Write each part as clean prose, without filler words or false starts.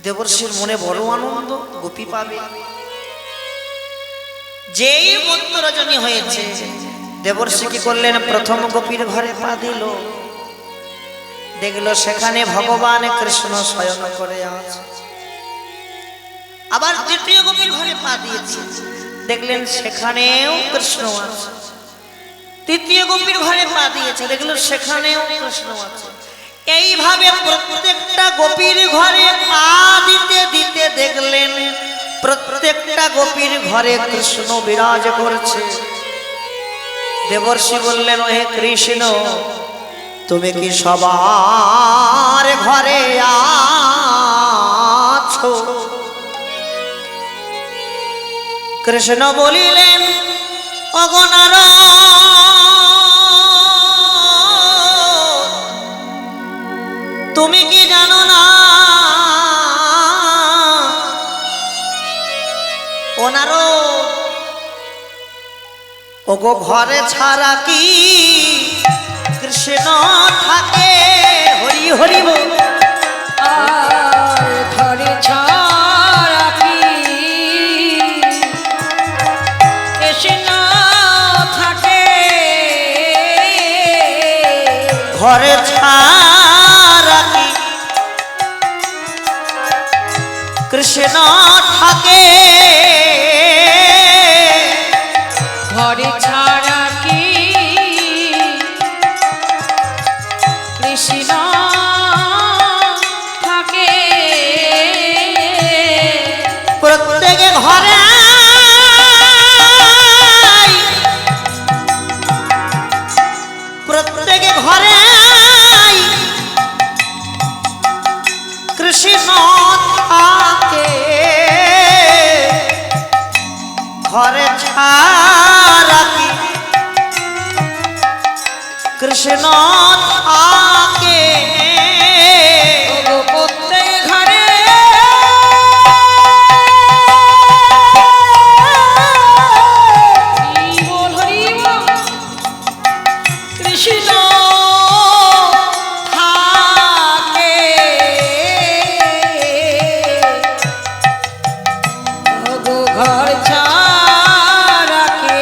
দেবর্ষির মনে বড় আনন্দ, গোপী পাবে। যেই মধ্যরজনী হয়েছে, দেবর্ষি কি করলেন, প্রথম গোপীর ঘরে পা দিল, দেখলো সেখানে ভগবান কৃষ্ণ শয়ন করে আছে। আবার দ্বিতীয় গোপীর ঘরে পা দিয়েছে, দেখলেন সেখানেও কৃষ্ণ আছে। তৃতীয় গোপীর ঘরে পা দিয়েছে, দেখলো সেখানেও কৃষ্ণ আছে। এইভাবে প্রত্যেকটা গোপীর ঘরে পা দিতে দিতে দেখলেন প্রত্যেকটা গোপীর ঘরে কৃষ্ণ বিরাজ করছে। দেবর্ষি বললেন, হে কৃষ্ণ, তুমি কি সবার ঘরে আছো? কৃষ্ণ বলিলেন, ওগো নারদ, তুমি কি জানো না? ও নারদ, ওগো ঘরে ছাড়া কি কৃষ্ণ থাকে? হরি হরি বল। ঘরে ছাড়া কি কৃষ্ণ থাকে? ঘরে ছাড়া কি কৃষ্ণ থাকে? ঘরে ছাড়া কি কৃষ্ণ থাকে? প্রত্যেকে ঘরে প্রত্যেকে ঘরে কৃষ্ণ থাকে। ঘরে ছাড়া কি কৃষ্ণ থাকে? প্রত্যেক ঘরে কৃষ্ণ থাকে। ঘর ছাড়া কে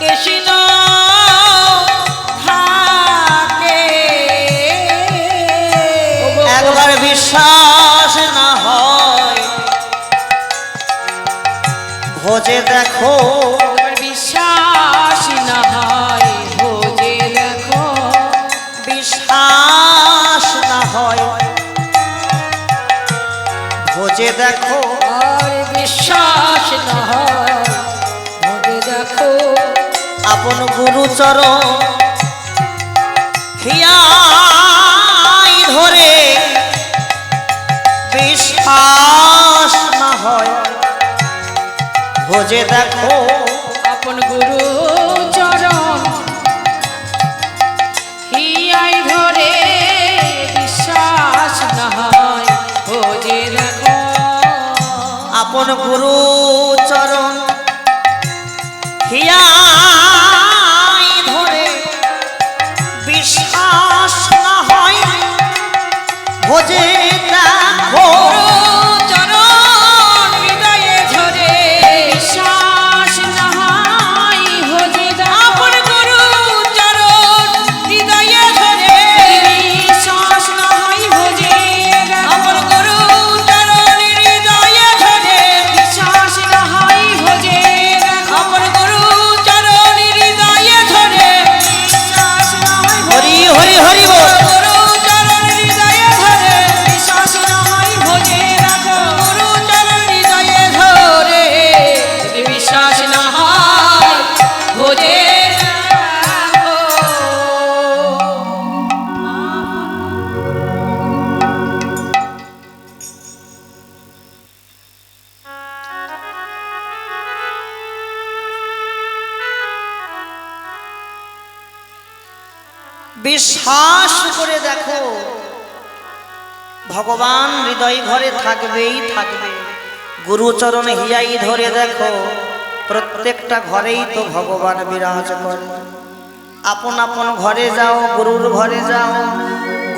কৃষ্ণ থাকে? একবার বিশ্বাস না হয় ভোজে দেখো, বিশ্বাস না হয় ভোজে দেখো। বিশ্বাস না হয় ভোজে দেখো। আর বিশ্বাস না হয় ভোজে দেখো। আপন গুরুচরণ হিয়াই ধরে বিশ্বাস না হয় ভোজে দেখো। আপন গুরু চরণ হিয়াই ধরে বিশ্বাস না হয় ভোজে দেখো। আপন গুরু চরণ হিয়াই ধরে বিশ্বাস না হয় ভোজে দেখো। চরণ হৃদয়ে ধরে বিশ্বাস না হয় ভোজে দেখো। আপন গুরু চরণ হৃদয়ে ধরে বিশ্বাস না হয় ভোজে দেখো। আপন গুরু চরণ হৃদয়ে ধরে বিশ্বাস না হয় ভোজে দেখো। আপন গুরু চরণ হৃদয়ে ধরে বিশ্বাস না হয় হরি হরি হরি বল। গুরু চরণ হৃদয়ে ধরে বিশ্বাস না হয় ভোজে রাখো। গুরু চরণ হৃদয়ে ধরে বিশ্বাস না হয় ভোজে রাখো। বিশ্বাস করে দেখো ভগবান হৃদয় ঘরে থাকবেই থাকবে। গুরুচরণ হিয়াই ধরে দেখো প্রত্যেকটা ঘরেই তো ভগবান বিরাজ করে। আপন আপন ঘরে যাও, গুরুর ঘরে যাও,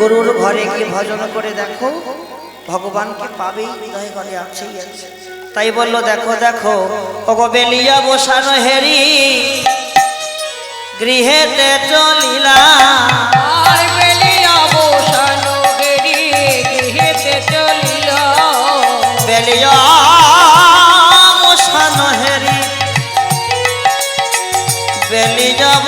গরুর ঘরে গিয়ে ভজন করে দেখো, ভগবানকে পাবেই, হৃদয় ঘরে আছেই আছে। তাই বললো দেখো দেখো ওগো বেলিয়া বসানো হেরি, গৃহেতে চলিলা। আর বেলিয়া বসানো গেরি গৃহেতে চলিল। বেলিয়া বসানো হেরি, বেলি যাব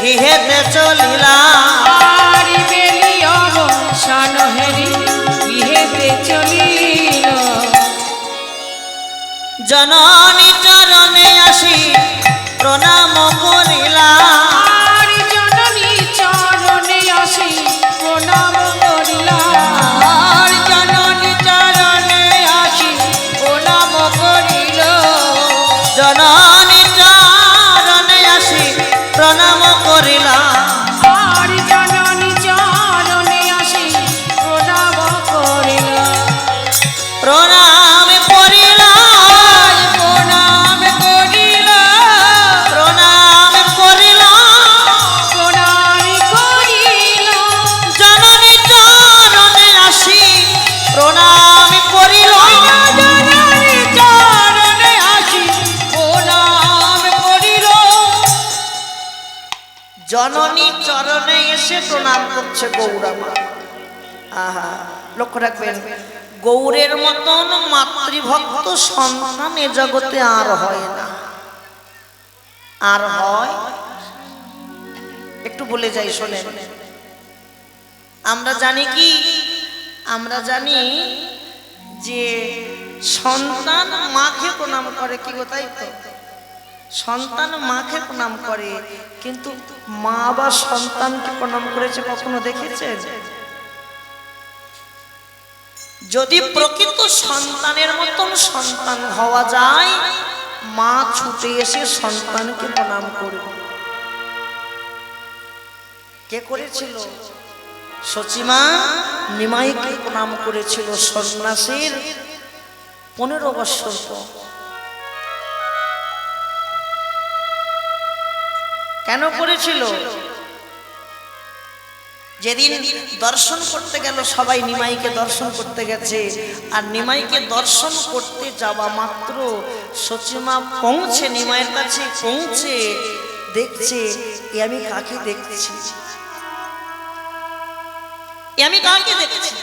গৃহেতে চলিলা। আর বেলিয়া বসানো হেরি গৃহেতে চলিল। জননী চরণে আসি প্রণাম করিলা। আর জননী চরণে আসি প্রণাম করিলা। আর জননী চরণে আসি প্রণাম করিল। জননী চরণে আসি প্রণাম করিলা। আর জননী চরণে আসি প্রণাম করিল। প্রণাম করিলা, প্রণাম করিল। প্রণাম করিলা। প্রণাম করিল। জননী চরণে আসি প্রণাম করিলা। জননী চরণে আসি প্রণাম করিল। জননী চরণে এসে প্রণাম করছে গৌরামা। আহা, লক্ষ্য রাখবেন, গৌরের মতন মাতৃভক্ত সন্তান এ জগতে আর হয় না। আর হয়? একটু বলে যাই শোনেন। আমরা জানি কি, আমরা জানি যে সন্তান মাকে প্রণাম করে, কি গো তাই তো? সন্তান মাকে প্রণাম করে, কিন্তু মা বা সন্তানকে প্রণাম করেছে কখনো দেখেছেন? যদি প্রকৃত সন্তানের মতন সন্তান হওয়া যায়, মা ছুটে এসে সন্তানকে প্রণাম করবে। কে করেছিল? সচিমা নিমাইকে প্রণাম করেছিল সন্ন্যাসীর 15 বছর পর। কেন করেছিল? যেদিন দর্শন করতে গেল, সবাই নিমাইকে দর্শন করতে গেছে, আর নিমাইকে দর্শন করতে যাওয়া মাত্র সচিমা পৌঁছে নিমাইয়ের কাছে পৌঁছে দেখছে, এ আমি কাকে দেখছি, এ আমি কাকে দেখছি,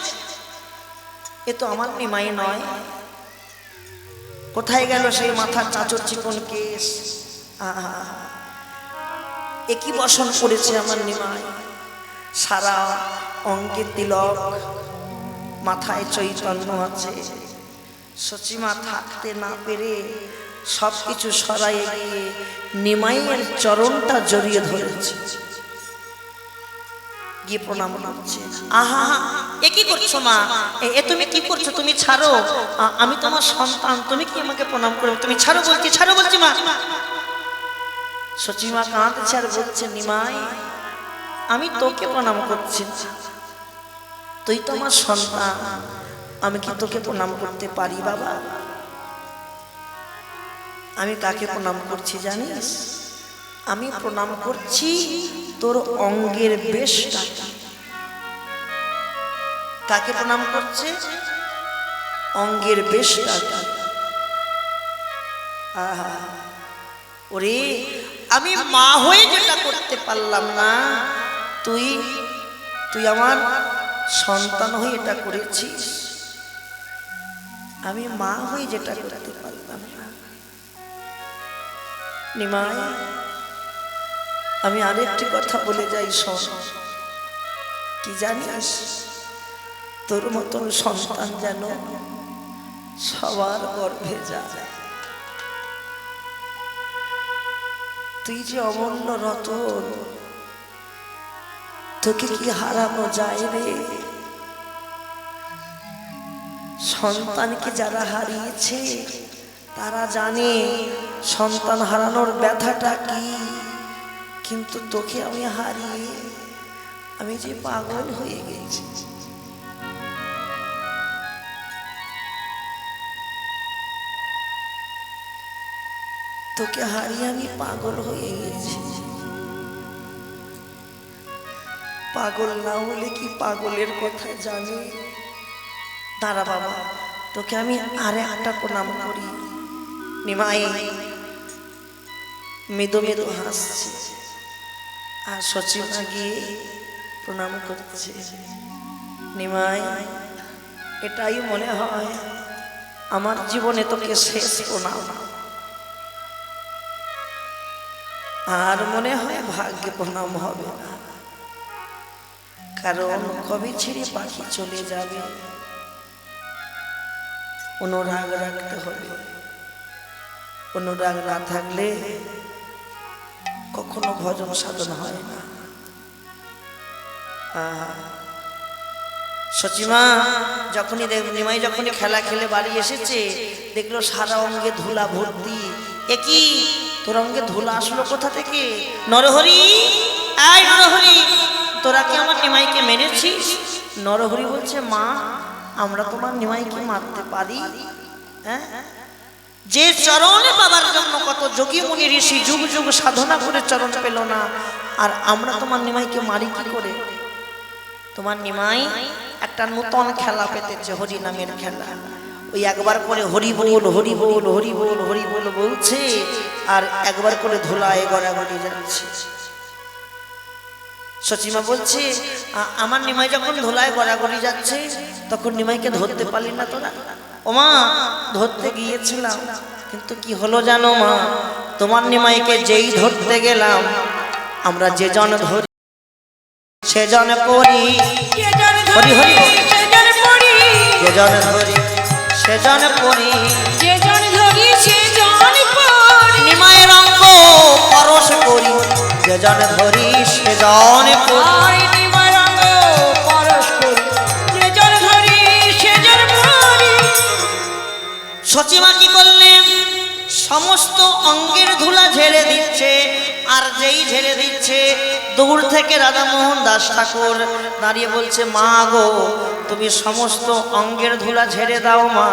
এ তো আমার নিমাই নয়। কোথায় গেল সেই মাথার চাঁচর চিকন কেশ, একই বসন করেছে আমার নিমাই, সারা অঙ্গে তিলক, মাথায় চৈতন্য আছে। সচিমা থাকতে না পেরে সবকিছু সরাইয়ে গিয়ে নিমাইয়ের চরণটা জড়িয়ে ধরেছে, গিয়ে প্রণাম করছে। আহা, এ কি করছো মা? এ তুমি কি করছো? তুমি ছাড়ো, আমি তোমার সন্তান, তুমি কি আমাকে প্রণাম করো? তুমি ছাড়ো বলছি, ছাড়ো বলছি মা। সচিমা কাঁদছে আর বলছে, নিমাই আমি তোকে প্রণাম করছি, তুই তো আমার সন্তান, আমি কি তোকে প্রণাম করতে পারি বাবা? আমি কাকে প্রণাম করছি জানিস? আমি প্রণাম করছি তোর অঙ্গের বেশটাকে। কাকে প্রণাম করছে? অঙ্গের বেশটাকে। আহা, ওরে আমি মা হয়ে যেটা করতে পারলাম না, তুই তুই আমার সন্তান হয়ে এটা করেছিস। আমি মা হয়ে যেটা করতে পারলাম না, নিমাই, আমি আরেকটি কথা বলে যাই, শোন। কি জানিস, তোর মতন সন্তান যেন সবার গর্ভে যায়। তুই যে অমূল্য রতন, তোকে কি হারানো যায় রে? সন্তানকে যারা হারিয়েছে তারা জানে সন্তান হারানোর ব্যথাটা কি। কিন্তু তোকে আমি হারিয়ে আমি যে পাগল হয়ে গেছি। তোকে হারিয়ে আমি পাগল হয়ে গেছি। পাগল না হলে কি পাগলের কথা জানি? দাঁড়া বাবা, তোকে আমি আরে একটা প্রণাম করি। নিমাই মৃদু মৃদু হাসছে আর সচিমা গিয়ে প্রণাম করছে। নিমাই, এটাই মনে হয় আমার জীবনে তোকে শেষ প্রণাম। আর মনে হয় ভাগ্যে প্রণাম হবে না, কারণ কবে ছেড়ে পাখি চলে যাবে। অনুরাগ রাখতে হবে, অনুরাগ না থাকলে কখনো ভজন সাধন হয় না। সচিমা যখনই নিমাই যখনই খেলা খেলে বাড়ি এসেছে, দেখলো সারা অঙ্গে ধুলা ভর্তি। একই তোর অঙ্গে ধুলা আসলো কোথা থেকে? নরহরি, আয় নরহরি, তোরা কি আমার নিমাইকে মেরেছিস? নরহরি বলছে, মা, আমরা তোমার নিমাইকে মারতে পারি? হ্যাঁ, যে চরণে পাবার জন্য কত যোগী মুনি ঋষি যুগ যুগ সাধনা করে চরণ পেল না, আর আমরা তোমার নিমাইকে মারি কি করে? তোমার নিমাই একটা নতুন খেলা পেতেছে, হরি নামের খেলা। ওই একবার করে হরি বল হরি বল হরি বল হরি বল বলছে, আর একবার করে ধুলায় গড়াগড়ি যাচ্ছে। সচিমা বলছে, আমার নিমাই যখন ধুলায় গড়াগড়ি যাচ্ছে তখন নিমাইকে ধরতে পারলি না তোরা? ওমা, ধরতে গিয়েছিলাম, কিন্তু কি হলো জানো মা, তোমার নিমাইকে যেই ধরতে গেলাম, আমরা যে জন ধরি সে জন পড়ি। হরি হরি, যে জন ধরি সে জন পড়ি, নিমায়ের অঙ্গ পরশ করি, যে জন ধরি সে জন পড়ি। সচিমা কি করলেন? সমস্ত অঙ্গের ধুলা ঝেড়ে দিচ্ছে, আর যেই ঝেড়ে দিচ্ছে দূর থেকে রাধামোহন দাস ঠাকুর দাঁড়িয়ে বলছে, মা গো, তুমি সমস্ত অঙ্গের ধুলা ঝেড়ে দাও মা।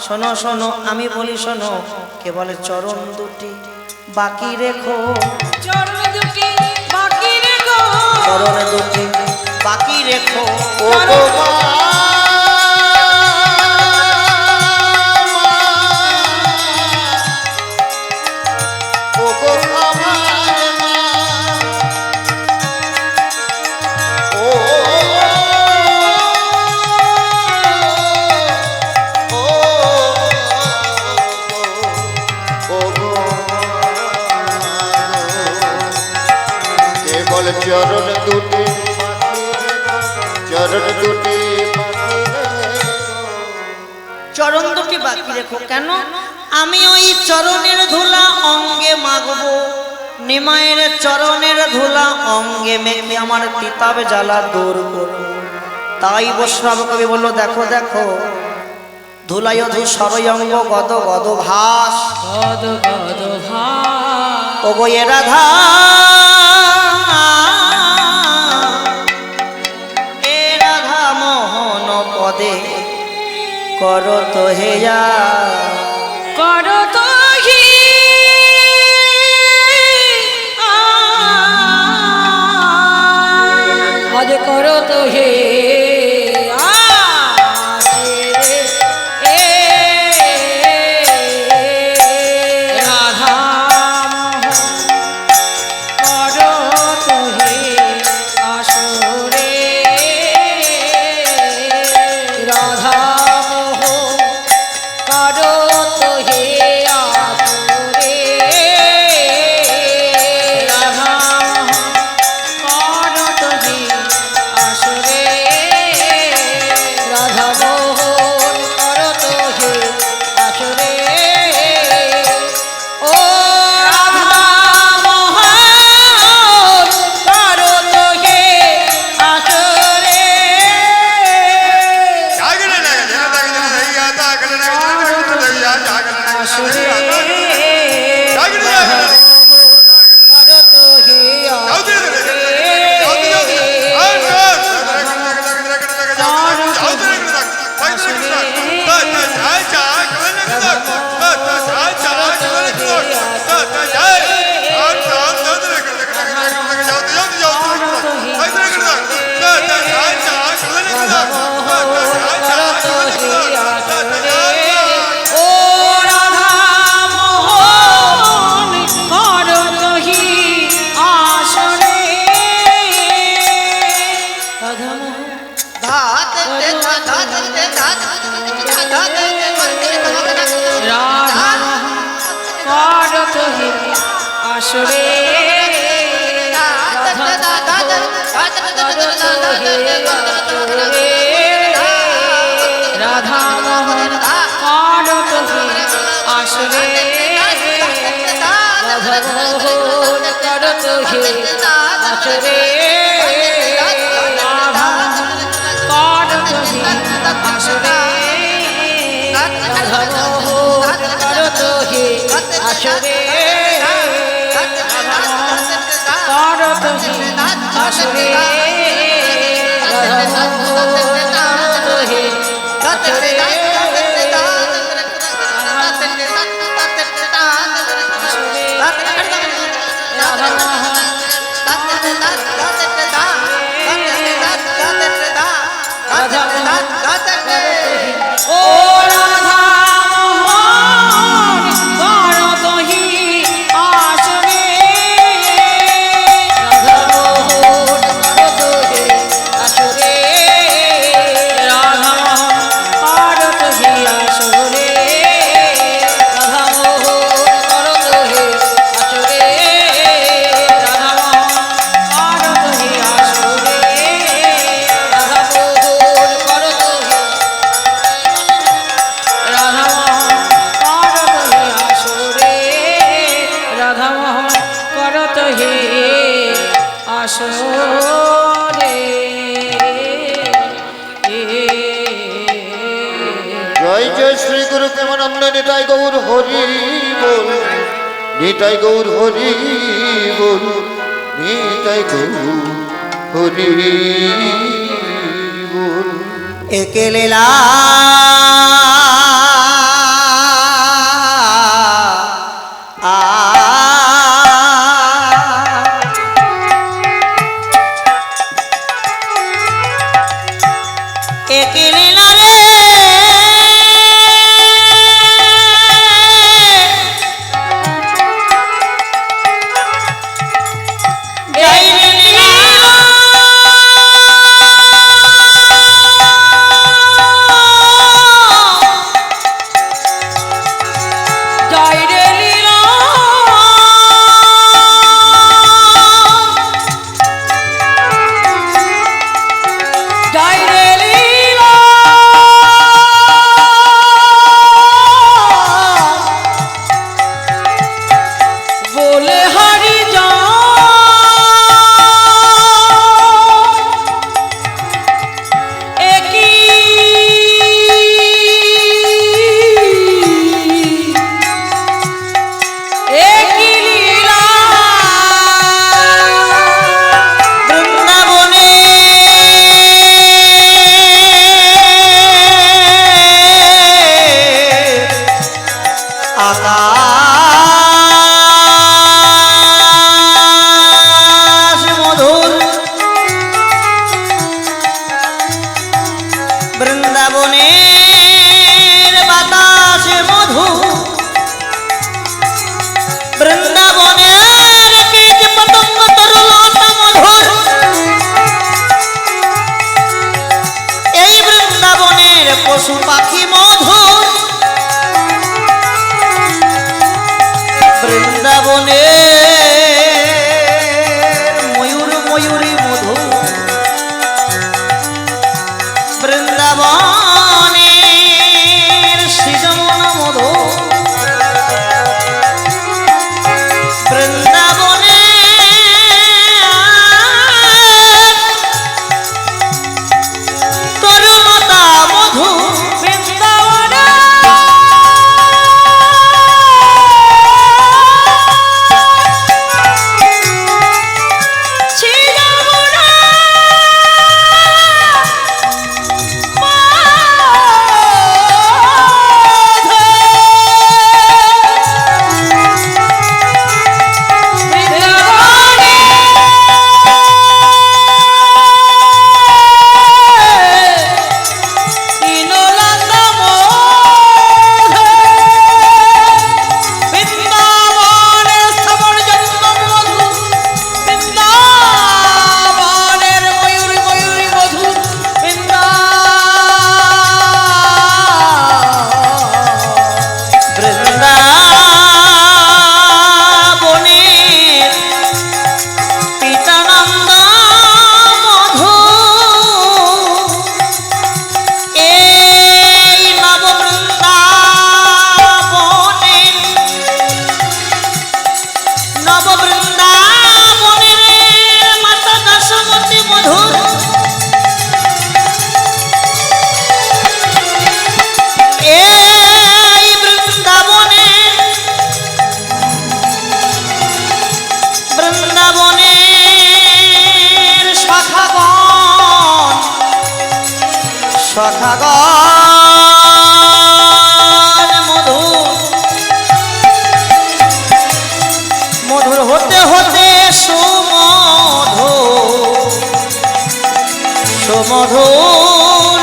শোনো শোনো, আমি বলি শোনো, কেবল চরণ দুটি বাকি রেখো, চরণ দুটি বাকি রেখো, চরণ দুটি বাকি রেখো। ও চরণ দুটি, চরণ দুটি, চরণ দুটি বাকি রেখো। কেন? আমি ওই চরণের ধুলা অঙ্গে মাগবো, নিমায়ের চরণের ধুলা অঙ্গে মেখে আমার তিতাব জ্বালা দূর করবো। তাই বৈষ্ণব কবি বললো, দেখো দেখো, ধুলাই অধু সরয়ঙ্গ গদ গদ ভাস, গদ গদ ভাস, ও গো এ রাধা, এ রাধা মোহন পদে করো তো হেয়া, করো তো হি আজ করো তো হে রাধা মোহ করো তো হে আসরে রাধা মোহন করত হে আসরে রাধা মোহন করত হে আসরে রাধা মোহন করত হে আসরে রাধা মোহন করত হে আসরে করত হে আসরে রাধা মোহন করত হে আসরে ও রাধা মোহন করত হে আসরে রাধা মোহন করত হে আসরে রাধা মোহন করত হে আসরে রাধা মোহন করত হে আসরে রাধা মোহন করত হে আসরে রাধা মোহন করত হে রাধা মোহন করত হে আসরে জয় জয় শ্রী গুরু প্রেমানন্দ নিতাই গৌর হরি বল, নিতাই গৌর হরি বল, নিতাই গৌর হরি বল। একে লীলা একে লীলা রে এই লীলা জয় রে লীলা জয় রে লীলা বলে হরি একই লীলা বৃন্দাবনে আকাশ মধুর বৃন্দাবনের বাতাস মধুর বৃন্দাবনের কীট পতঙ্গ তরুলতা মধুর এই বৃন্দাবনের পশু পাখি মধুর বৃন্দাবনের ময়ূর ময়ূরী মধুর বৃন্দাবনের সৃজন মধুর বৃন্দাবনে তরুলতা মধু বৃন্দাবনে মধুর,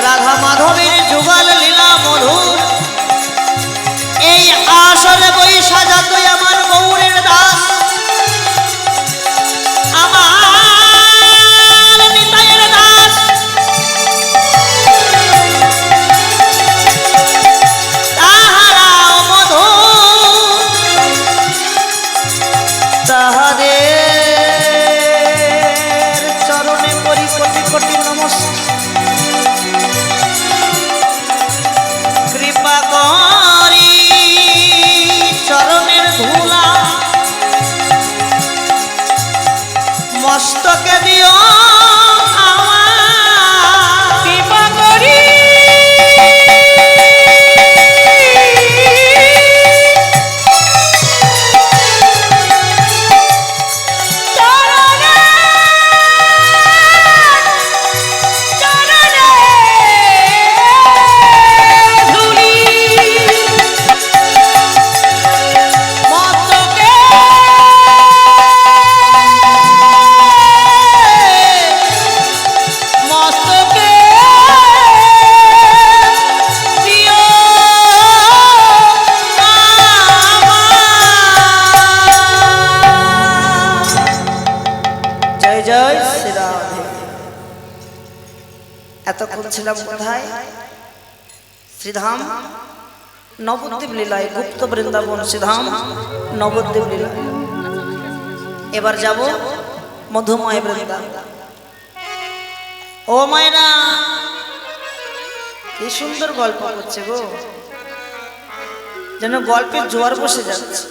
রাধা মাধবের যুগল লীলা মধুর। এই আসরে বই সাজাতো আমার গৌরের দাস, আমার নিতাইয়ের দাস। তাহারাও মধুর, তাহাদের চরণে করি কোটি কোটি নমস্কার। কৃপা করি চরণের ধুলা মস্তকে দিও আমার। কৃপা করি জয় শ্রী রাধে। এতক্ষণ ছিলাম কোথায়? শ্রীধাম নবদ্বীপ লীলায়, গুপ্ত বৃন্দাবন শ্রীধাম নবদ্বীপ লীলায়। এবার যাব মধুময় বৃন্দাবন। ও মায়েরা, কি সুন্দর গল্প করছে গো, যেন গল্পের জোয়ার বসে যাচ্ছে।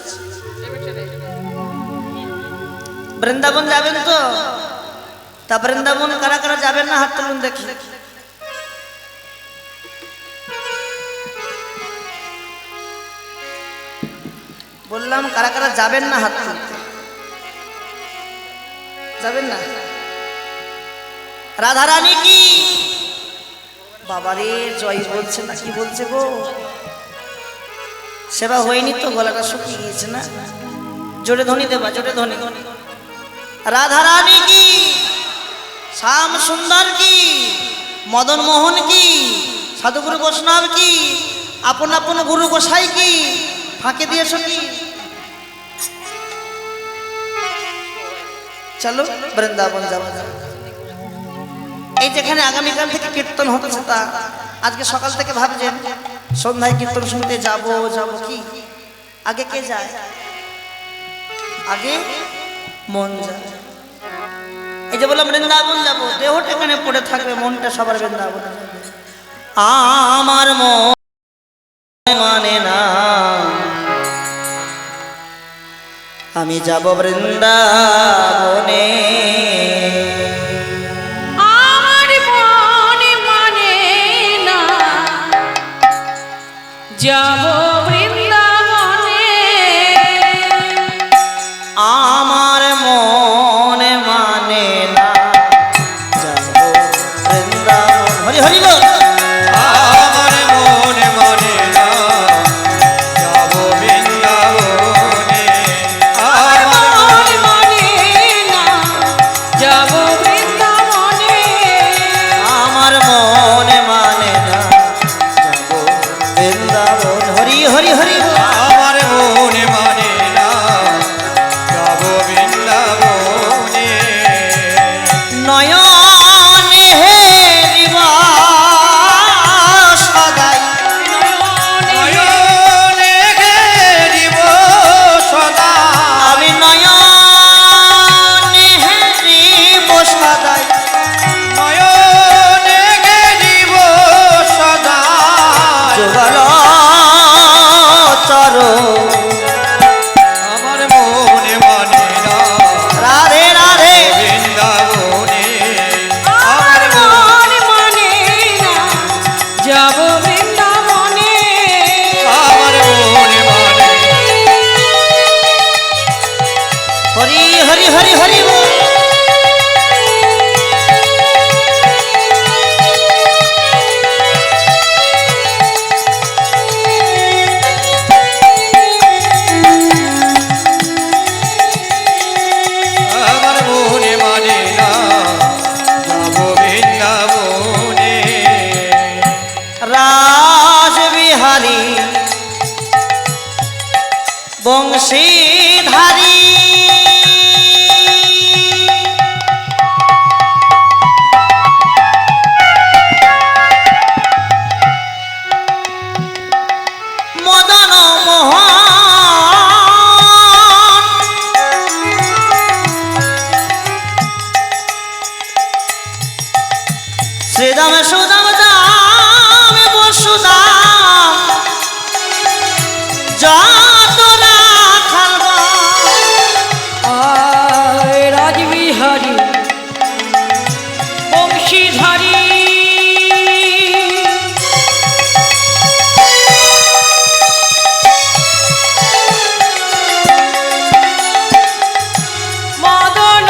বৃন্দাবন যাবেন তো? তা বৃন্দাবন কারা কারা যাবেন না হাত তুলুন দেখি। বললাম কারা কারা যাবেন না হাত তুলতে। যাবেন না? রাধারানী কি বাবারে জয় বলছে না, কি বলছে গো? সেবা হয়নি তো, গলাটা শুকিয়ে গিয়েছে না? জোরে ধ্বনি দেবা, জোরে ধ্বনি। রাধারানী কি, শ্যাম সুন্দর কি, মদন মোহন কি, সাধুগুরু বৈষ্ণব কি, আপন আপন গুরু গোসাই কি ফাঁকে দিয়েছ কি? চলো বৃন্দাবন যাওয়া যাবে। এই যেখানে আগামীকাল থেকে কীর্তন হতেছে, তা আজকে সকাল থেকে ভাবছেন সন্ধ্যায় কীর্তন শুনতে যাব যাব কি? আগে কে যায়? আগে মন যায়। এই যে বললাম বৃন্দাবন যাবো, দেহটা এখানে পড়ে থাকবে, মনটা সবার বৃন্দাবন। আমার মন মানে না, আমি যাব বৃন্দাবনে। আমার মনে মানে না, যাব বৃন্দাবনে। আমার মনে মানে না, যাব বৃন্দাবন। হরি হরি বল। আমার মনে মনে না, যাব বৃন্দাবনে। আমার মনে মানে না, যাব বৃন্দাবনে। আমার মনে মানে না, যাব বৃন্দাবন। হরি হরি হরি বল। আমার মনে মানে না, যাব বৃন্দাবনে। নয়নে হেরিব সদাই, নয়নে ঘেরিব সদা, আমি নয়নে হেরিব সদাই। নয়নে ঘেরিব সদা। যুগল চর আমার মনে মানে না, রাধে রাধে। বৃন্দাবনে। আমার মনে মানে না, যাব বৃন্দাবনে। আমার মনে মানে হরি হরি হরি হরি বল। আমার মনে মানে না, যাব বংশীধারী মদন মোহন শ্রীদাম সুদাম দাম বসুদাম যতরা খালবা আয় রাজবিহারী বংশীধারী মদন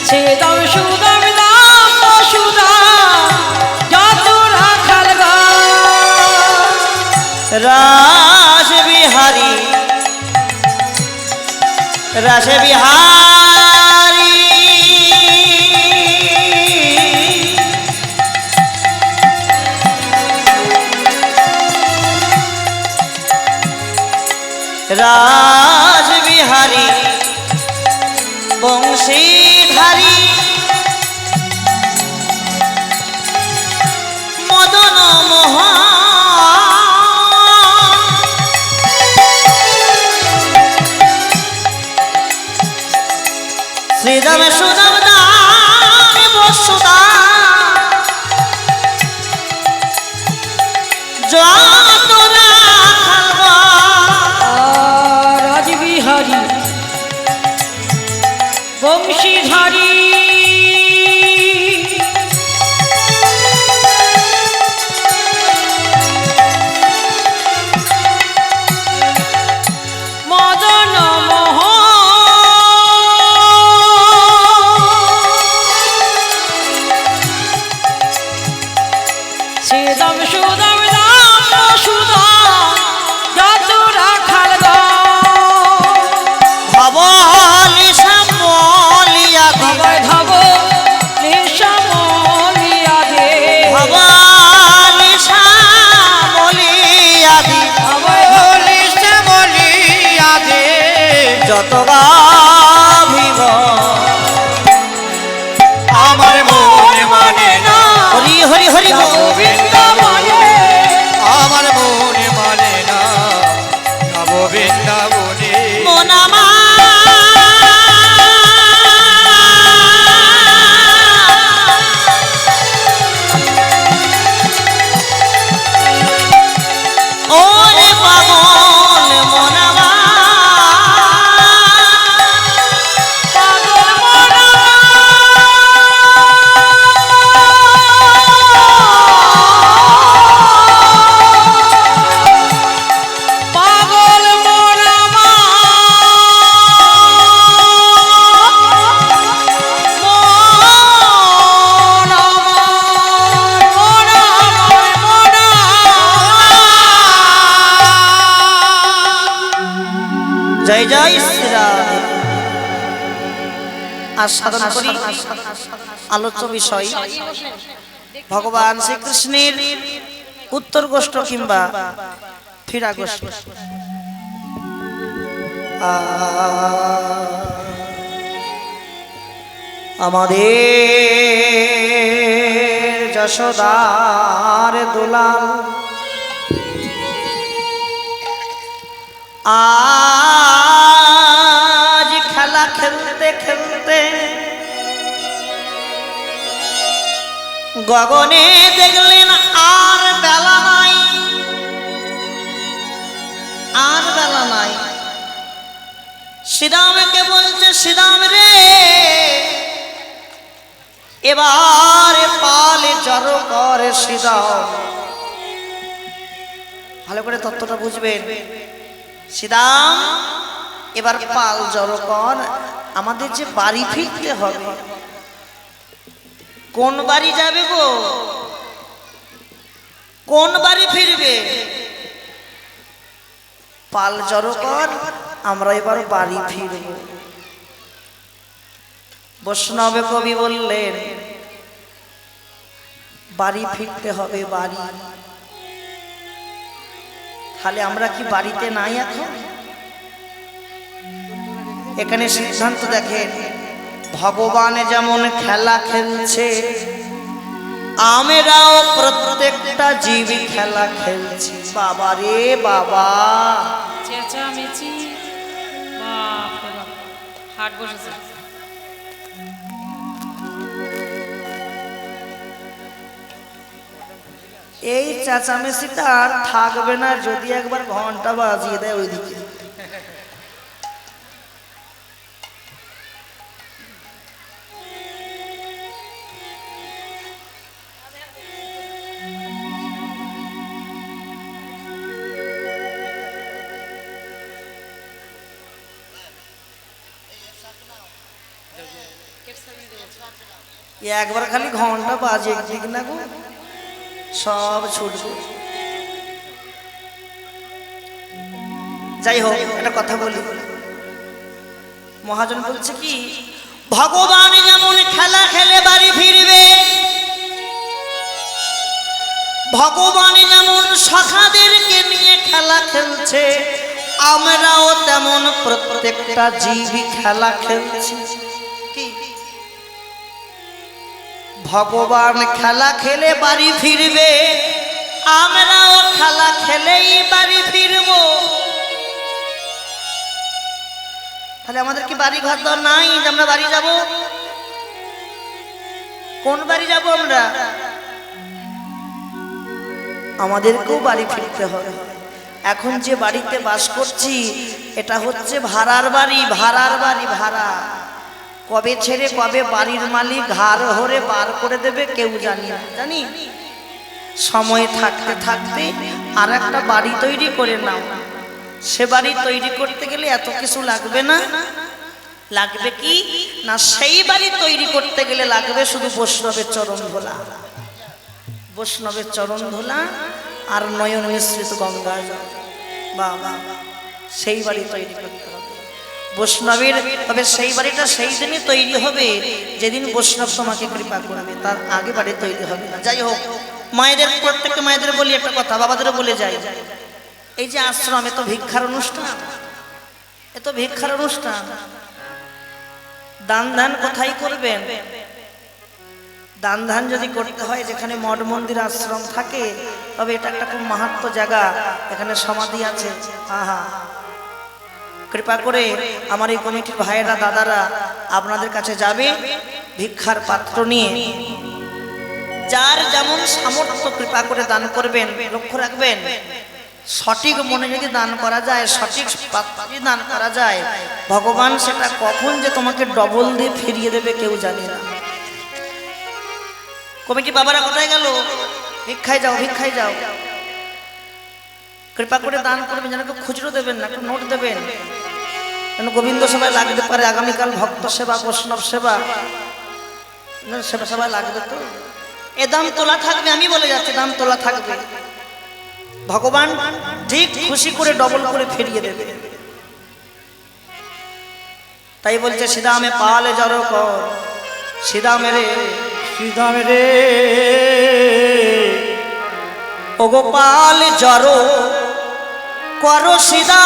সেদাম সুদাম দাম সুদাম যত রাখাল গা রাস বিহারী রাস বিহারী রাস বিহারী বংশীধারী মদন মোহন শ্রীদাম সুদাম দাম বসুদাম যতরা খালবা রাজবিহারী বংশীধারী মদন মোহন সেদাম সুদাম দাম সুদাম যত রাখাল গা ভবলি শ্যামলিয়া ভবয় ভব নিঃসমলিয়া দে ভবলি শ্যামলিয়া ভবয় বলি শ্যামলিয়া দে যত গাভিব আমার মনে মানে না হরি হরি হরি বল। বৃন্দাবনে আমার মনে মানে না নব বৃন্দাবনে মনামা ওরে পাগল মনামা পাগল মনা পাগল মনা জয় জয় শ্রীরাম। আর সাধনা করি আলোচ্য বিষয় ভগবান শ্রীকৃষ্ণের উত্তর গোষ্ঠ কিংবা ফিরা গোষ্ঠ। আমাদের যশোদার দুলাল আজ খেলা খেলতে খেলতে গগনে দেখলেন আর বেলা নাই, আর বেলা নাই। শ্রীরামকে বলছে, শ্রীরাম রে এবার পালে জড়ো করে শ্রীরাম। ভালো করে তত্ত্বটা বুঝবেন। শ্রীরাম এবার পাল জড়ো কর, আমাদের যে বাড়ি ফিরতে হবে। কোন বাড়ি যাবে গো? কোন বাড়ি ফিরবে? পাল জড়ো কর, আমরা এবার বাড়ি ফিরব। বৈষ্ণব কবি বললেন, বাড়ি ফিরতে হবে বাড়ি। তাহলে আমরা কি বাড়িতে নাই এখন? এখানে সিদ্ধান্ত দেখেন, ভগবান যেমন খেলা খেলছে, আমরাও প্রত্যেকটা জীব খেলা খেলছি। বাবা রে বাবা, চেঁচামেচি, বাপ রে বাপ, হাট বসেছে। এই চেঁচামেচিটা আর থাকবে না যদি একবার ঘন্টা বাজিয়ে দেয় ওইদিকে। একবার খালি ঘন্টা বাজিয়ে ঠিক না গো, সব ছুটবে। যাই হোক, একটা কথা বলি। মহাজন বলছে কি, ভগবান যেমন খেলা খেলে বাড়ি ফিরবে, ভগবান যেমন সখাদেরকে নিয়ে খেলা খেলছে, আমরাও তেমন প্রত্যেকটা জীবই খেলা খেলছি। কি ভগবান খেলা খেলে বাড়ি ফিরবে, আমরাও খেলা খেলেই বাড়ি ফিরব। তাহলে আমাদের কি বাড়ি ঘর দর নাই যে আমরা বাড়ি যাব? কোন বাড়ি যাব আমরা? আমাদেরকেও বাড়ি ফিরতে হবে। এখন যে বাড়িতে বাস করছি এটা হচ্ছে ভাড়ার বাড়ি, ভাড়ার বাড়ি, ভাড়া। কবে ছেড়ে কবে বাড়ির মালিক ঘাড় ধরে বার করে দেবে কেউ জানি না, জানি। সময় থাকতে থাকতে আর একটা বাড়ি তৈরি করে নাও। সে বাড়ি তৈরি করতে গেলে এত কিছু লাগবে না। লাগবে কি না, সেই বাড়ি তৈরি করতে গেলে লাগবে শুধু বৈষ্ণবের চরণ ধোলা, বৈষ্ণবের চরণ ধোলা আর নয়ন মিশ্রিত গঙ্গা জল। বাবা, সেই বাড়ি তৈরি করতে হবে বৈষ্ণবের। তবে সেই বাড়িটা সেই দিনই তৈরি হবে যেদিন বৈষ্ণব তোমাকে কৃপা করবে, তার আগে বাড়ি তৈরি হবে না। যাই হোক, মায়েদের, প্রত্যেকটা মায়েদের বলি একটা কথা, বাবাদেরও বলে যাই, এই যে আশ্রম, এ তো ভিক্ষার অনুষ্ঠান, এ তো ভিক্ষার অনুষ্ঠান। দান ধ্যান কোথায় করবেন? দান ধ্যান যদি করতে হয় যেখানে মঠ মন্দির আশ্রম থাকে, তবে এটা একটা খুব মাহাত্ম্য জায়গা, এখানে সমাধি আছে। আহা, কৃপা করে আমার এই কমিটির ভাইয়েরা দাদারা আপনাদের কাছে যাবে ভিক্ষার পাত্র নিয়ে। যার যেমন সামর্থ্য কৃপা করে দান করবেন। লক্ষ্য রাখবেন, সঠিক মনে যদি দান করা যায়, সঠিক পাত্র যদি দান করা যায়, ভগবান সেটা কখন যে তোমাকে ডবল দিয়ে ফিরিয়ে দেবে কেউ জানে না। কমিটি বাবারা কোথায় গেল? ভিক্ষায় যাও, ভিক্ষায় যাও। কৃপা করে দান করবেন, যেন কেউ খুচরো দেবেন না, একটু নোট দেবেন, যেন গোবিন্দ সেবায় লাগতে পারে। আগামীকাল ভক্ত সেবা, বৈষ্ণব সেবা, সেবা সেবায় লাগবে। তো এ দাম তোলা থাকবে, আমি বলে যাচ্ছি দাম তোলা থাকবে। ভগবান ঠিক খুশি করে ডবল করে ফিরিয়ে দেবে। তাই বলছে, সিদামে পালে জড়ো কর, সিদামে রে, সিদামে রে, ও গোপাল জড়ো করো সিদা,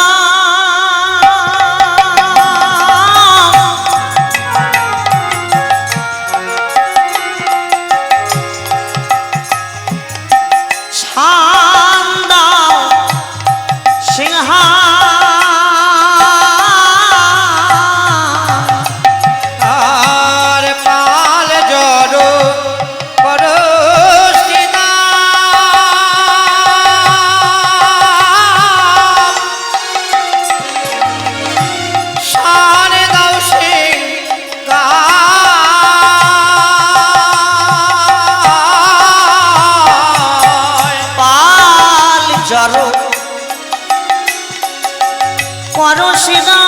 করো সিদা,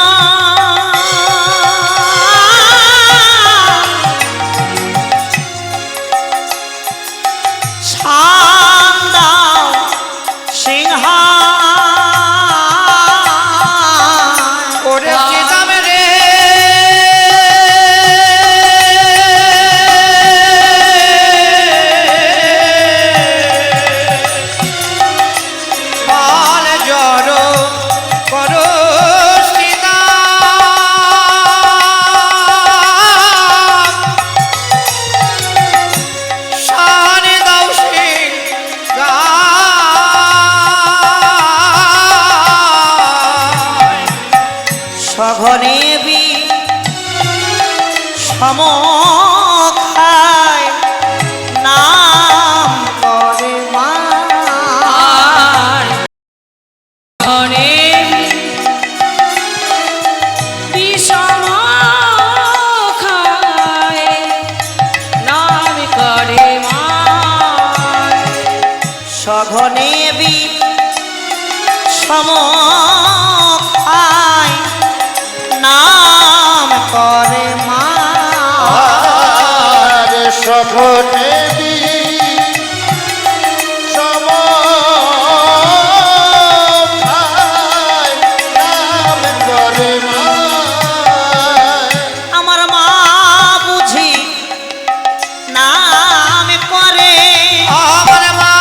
সান্দাও সিংহা করে সিদামে রে, সঘনে সমখায় নাম করে মা আর সঘনে আমার মা বুঝি নাম করে আমার মা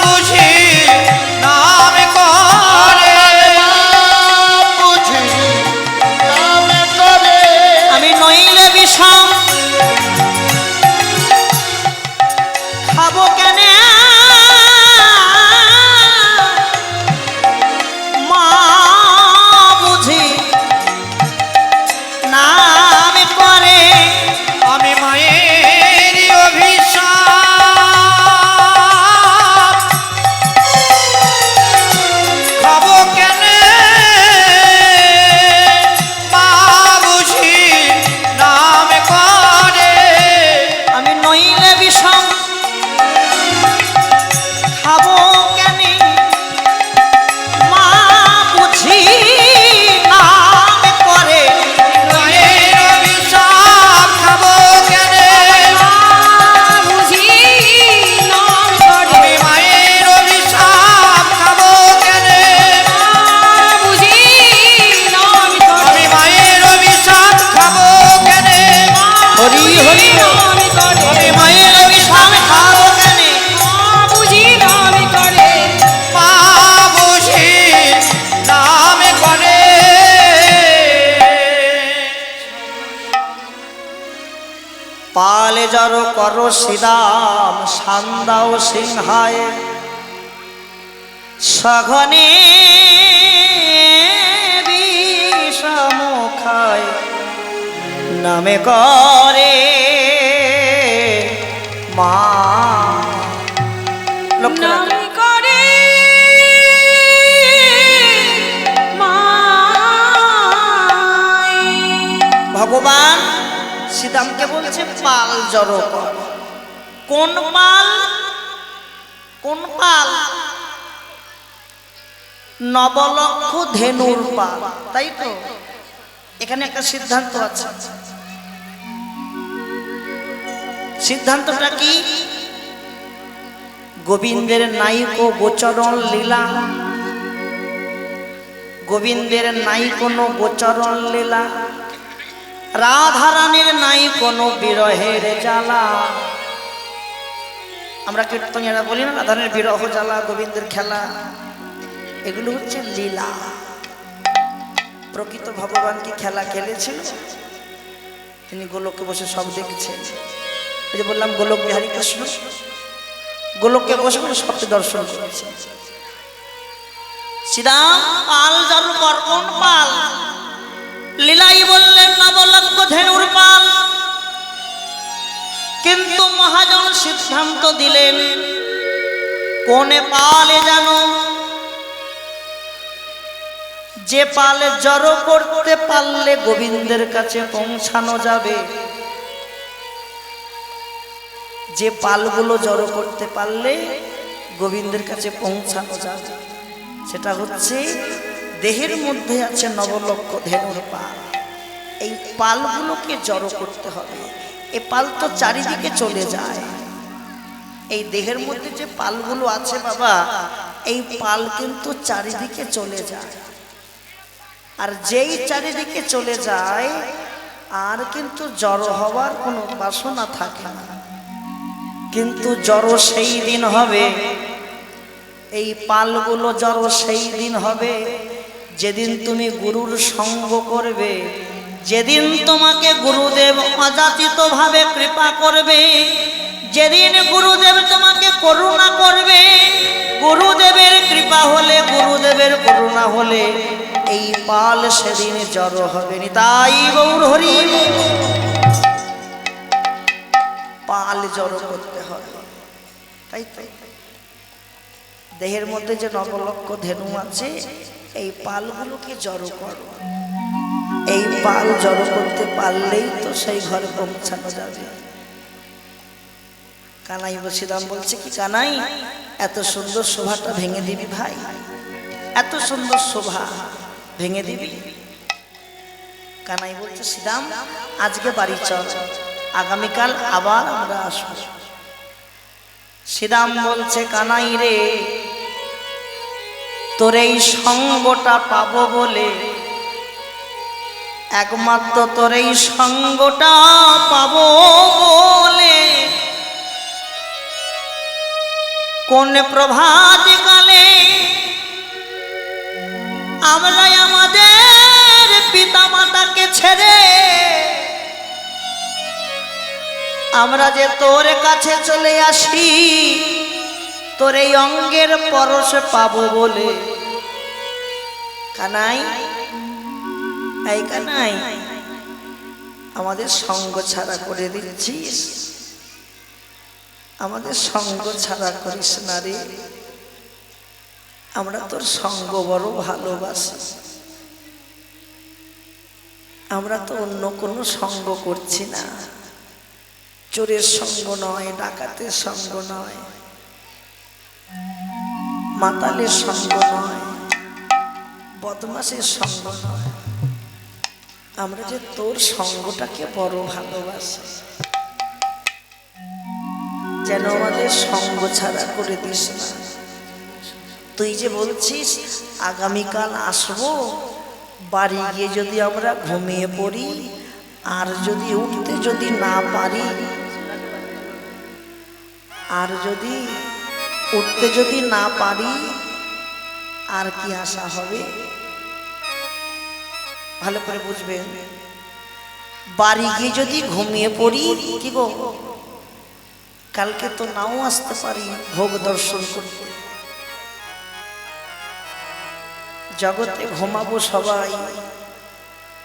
বুঝি নাম করে বুঝি নাম করে আমি নইলে বিষম খাবো কেন মা বুঝি নাম করে আমি মায়ের অভিশাপ খাবো কেন মা বুঝি নাম করে আমি নইলে বিষম খাবো কেন মা বুঝি নাম করে মায়ের অভিশাপ খাবো কেন বুঝি নাম করে আমি মায়ের অভিশাপ খাবো কেন বুঝি নাম করে আমি মায়ের অভিশাপ খাবো কেন হরি হরি নাম করে আমি মায়ের অভিশাপ খাবো কেন বুঝি নাম করে মা বুঝি নাম করে পালে জড় করো শ্রীরাম সান্দাও সিংহায় সঘনে বিষমুখায় নামে করে মা লক্ষ্য নাম রাখো। করে মায় ভগবান শ্রীরামকে বলছে পাল জড়ো কর। কোন পাল? কোন পাল? নবলক্ষ ধেনুর পাল, তাই তো? এখানে একটা সিদ্ধান্ত আছে। সিদ্ধান্তটা কি? গোবিন্দের নাইক গোচরণ লীলা, গোবিন্দের নাই কোনো গোচরণ লীলা, রাধারানীর নাই কোনো বিরহের জ্বালা। আমরা কীর্তনীরা বলি না রাধারানীর বিরহ জ্বালা, গোবিন্দের খেলা, এগুলো হচ্ছে লীলা। প্রকৃত ভগবান কি খেলা খেলেছিল? তিনি গোলকে বসে সব দেখছেন। এই যে বললাম গোলক বিহারী কৃষ্ণ গোলকে বসে বসে সবকে দর্শন করেছে। শ্রীরাম পাল জড়ো কর। কোন পাল? লীলাই বললেন নবলক্ষ ধেনুর পাল। কিন্তু মহাজন সিদ্ধান্ত দিলেন কোনে পালে জানো? যে পালে জড়ো করতে পারলে গোবিন্দের কাছে পৌঁছানো যাবে, যে পালগুলো জড়ো করতে পারলে গোবিন্দের কাছে পৌঁছানো যাবে, সেটা হচ্ছে দেহের মধ্যে আছে নবলক্ষ ধেনুর পাল। এই পালগুলোকে জড়ো করতে হবে। এই পাল তো চারিদিকে চলে যায়। এই দেহের মধ্যে যে পালগুলো আছে বাবা, এই পাল কিন্তু চারিদিকে চলে যায়। আর যেই চারিদিকে চলে যায় আর কিন্তু জড়ো হওয়ার কোনো বাসনা থাকে না। কিন্তু জড়ো সেই দিন হবে, এই পালগুলো জড়ো সেই দিন হবে যেদিন তুমি গুরুর সঙ্গ করবে, যেদিন তোমাকে গুরুদেব অযাচিত ভাবে কৃপা করবে, যেদিন গুরুদেব তোমাকে করুণা করবে। গুরুদেবের কৃপা হলে, গুরুদেবের করুণা হলে এই পাল সেদিন জড়ো হবে। তাই গৌর হরি পাল জড়ো করতে হবে। তাই তো দেহের মধ্যে যে নবলক্ষ ধেনু আছে, এই পালগুলোকে জড়ো করো। এই পাল জড়ো করতে পারলেই তো সেই ঘরে পৌঁছানো যাবে। কানাই বসিরাম বলছে কি, কানাই এত সুন্দর শোভাটা ভেঙে দিবি ভাই? এত সুন্দর শোভা ভেঙে দিবি? কানাই বলছে শ্রীরাম আজকে বাড়ি চল, আগামীকাল আবার আমরা আসবো। শ্রীরাম বলছে কানাই রে, তোর এই সঙ্গটা পাবো বলে, একমাত্র তোর এই সঙ্গটা পাবো বলে কোন প্রভাত কালে আমরা আমাদের পিতা মাতাকে ছেড়ে আমরা যে তোর কাছে চলে আসি, তোর এই অঙ্গের পরশে পাবো বলে। কানাই, এই কানাই, আমাদের সঙ্গ ছাড়া করে দিচ্ছিস, আমাদের সঙ্গ ছাড়া করিস না রে। আমরা তোর সঙ্গ বড় ভালোবাসি, আমরা তো অন্য কোনো সঙ্গ করছি না। চোরের সঙ্গ নয়, ডাকাতের সঙ্গ নয়, মাতালের সঙ্গ নয়, বদমাশের সঙ্গ নয়। আমরা যে তোর সঙ্গটাকে বড় ভালোবাসি, যেন আমাদের সঙ্গ ছাড়া করে দিস না। তুই যে বলছিস আগামীকাল আসবো, বাড়ি গিয়ে যদি আমরা ঘুমিয়ে পড়ি আর যদি উঠতে যদি না পারি, আর যদি উঠতে যদি না পারি, আর কি আশা হবে? ভালো করে বুঝবেন। বাড়ি গিয়ে যদি ঘুমিয়ে পড়ি, কি গো, কালকে তো নাও আসতে পারি ভোগ দর্শন করতে। জগতে ঘুমাবো সবাই,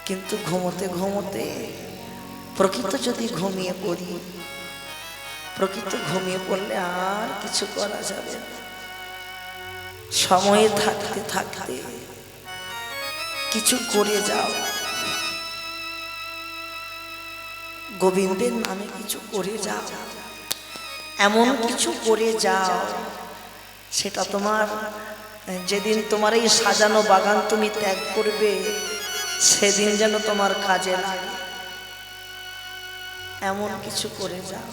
কিন্তু ঘুমোতে ঘুমোতে প্রকৃত যদি ঘুমিয়ে পড়ি, প্রকৃত ঘুমিয়ে পড়লে আর কিছু করা যাবে না। সময়ে থাকতে থাকতে কিছু করে যাও, গোবিন্দের নামে কিছু করে যাও, এমন কিছু করে যাও সেটা তোমার, যেদিন তোমার এই সাজানো বাগান তুমি ত্যাগ করবে সেদিন যেন তোমার কাজে লাগে, এমন কিছু করে যাও।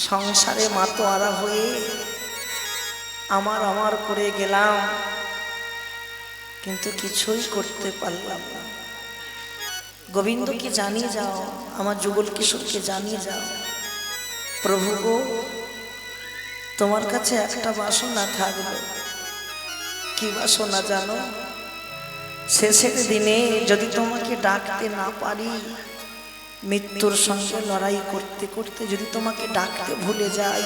সংসারে মাতোয়ারা হয়ে আমার আমার করে গেলাম, কিন্তু কিছুই করতে পারলাম না। গোবিন্দকে জানিয়ে যাও, আমার যুগল কিশোরকে জানিয়ে যাও, প্রভু গো, তোমার কাছে একটা বাসনা থাকবে। কি বাসনা জানো? শেষের দিনে যদি তোমাকে ডাকতে না পারি, মৃত্যুর সঙ্গে লড়াই করতে করতে যদি তোমাকে ডাকতে ভুলে যাই,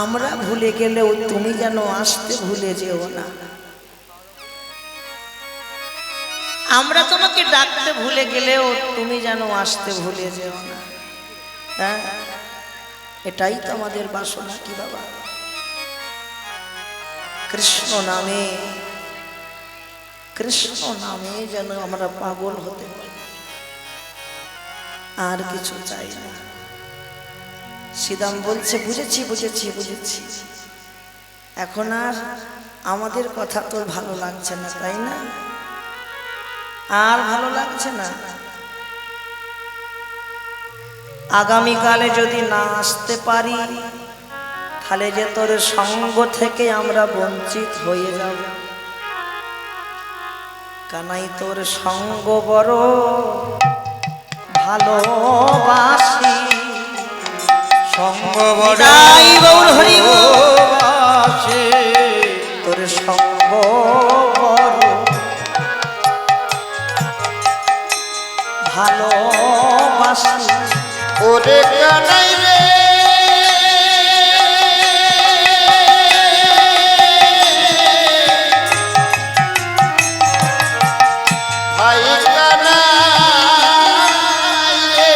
আমরা ভুলে গেলেও তুমি যেন আসতে ভুলে যেও না। আমরা তোমাকে ডাকতে ভুলে গেলেও তুমি যেন আসতে ভুলে যেও না। হ্যাঁ, এটাই তো আমাদের বাসনা। কি বাবা, কৃষ্ণ নামে, কৃষ্ণ নামে যেন আমরা পাগল হতে পারি, আর কিছু চাই না। শ্রীরাম বলছে বুঝেছি বুঝেছি বুঝেছি, এখন আর আমাদের কথা তোর ভালো লাগছে না, তাই না? আর ভালো লাগছে না। আগামীকালে যদি না আসতে পারি, তাহলে যে তোর সঙ্গ থেকে আমরা বঞ্চিত হয়ে যাব। কানাই, তোর সঙ্গ বড় ভালোবাসি, সঙ্গ বড় তাই গৌর হরি ভালোবাসি, তোর সঙ্গ বড় ভালোবাসি। ওরে কানাই রে, ভাই কানাই রে,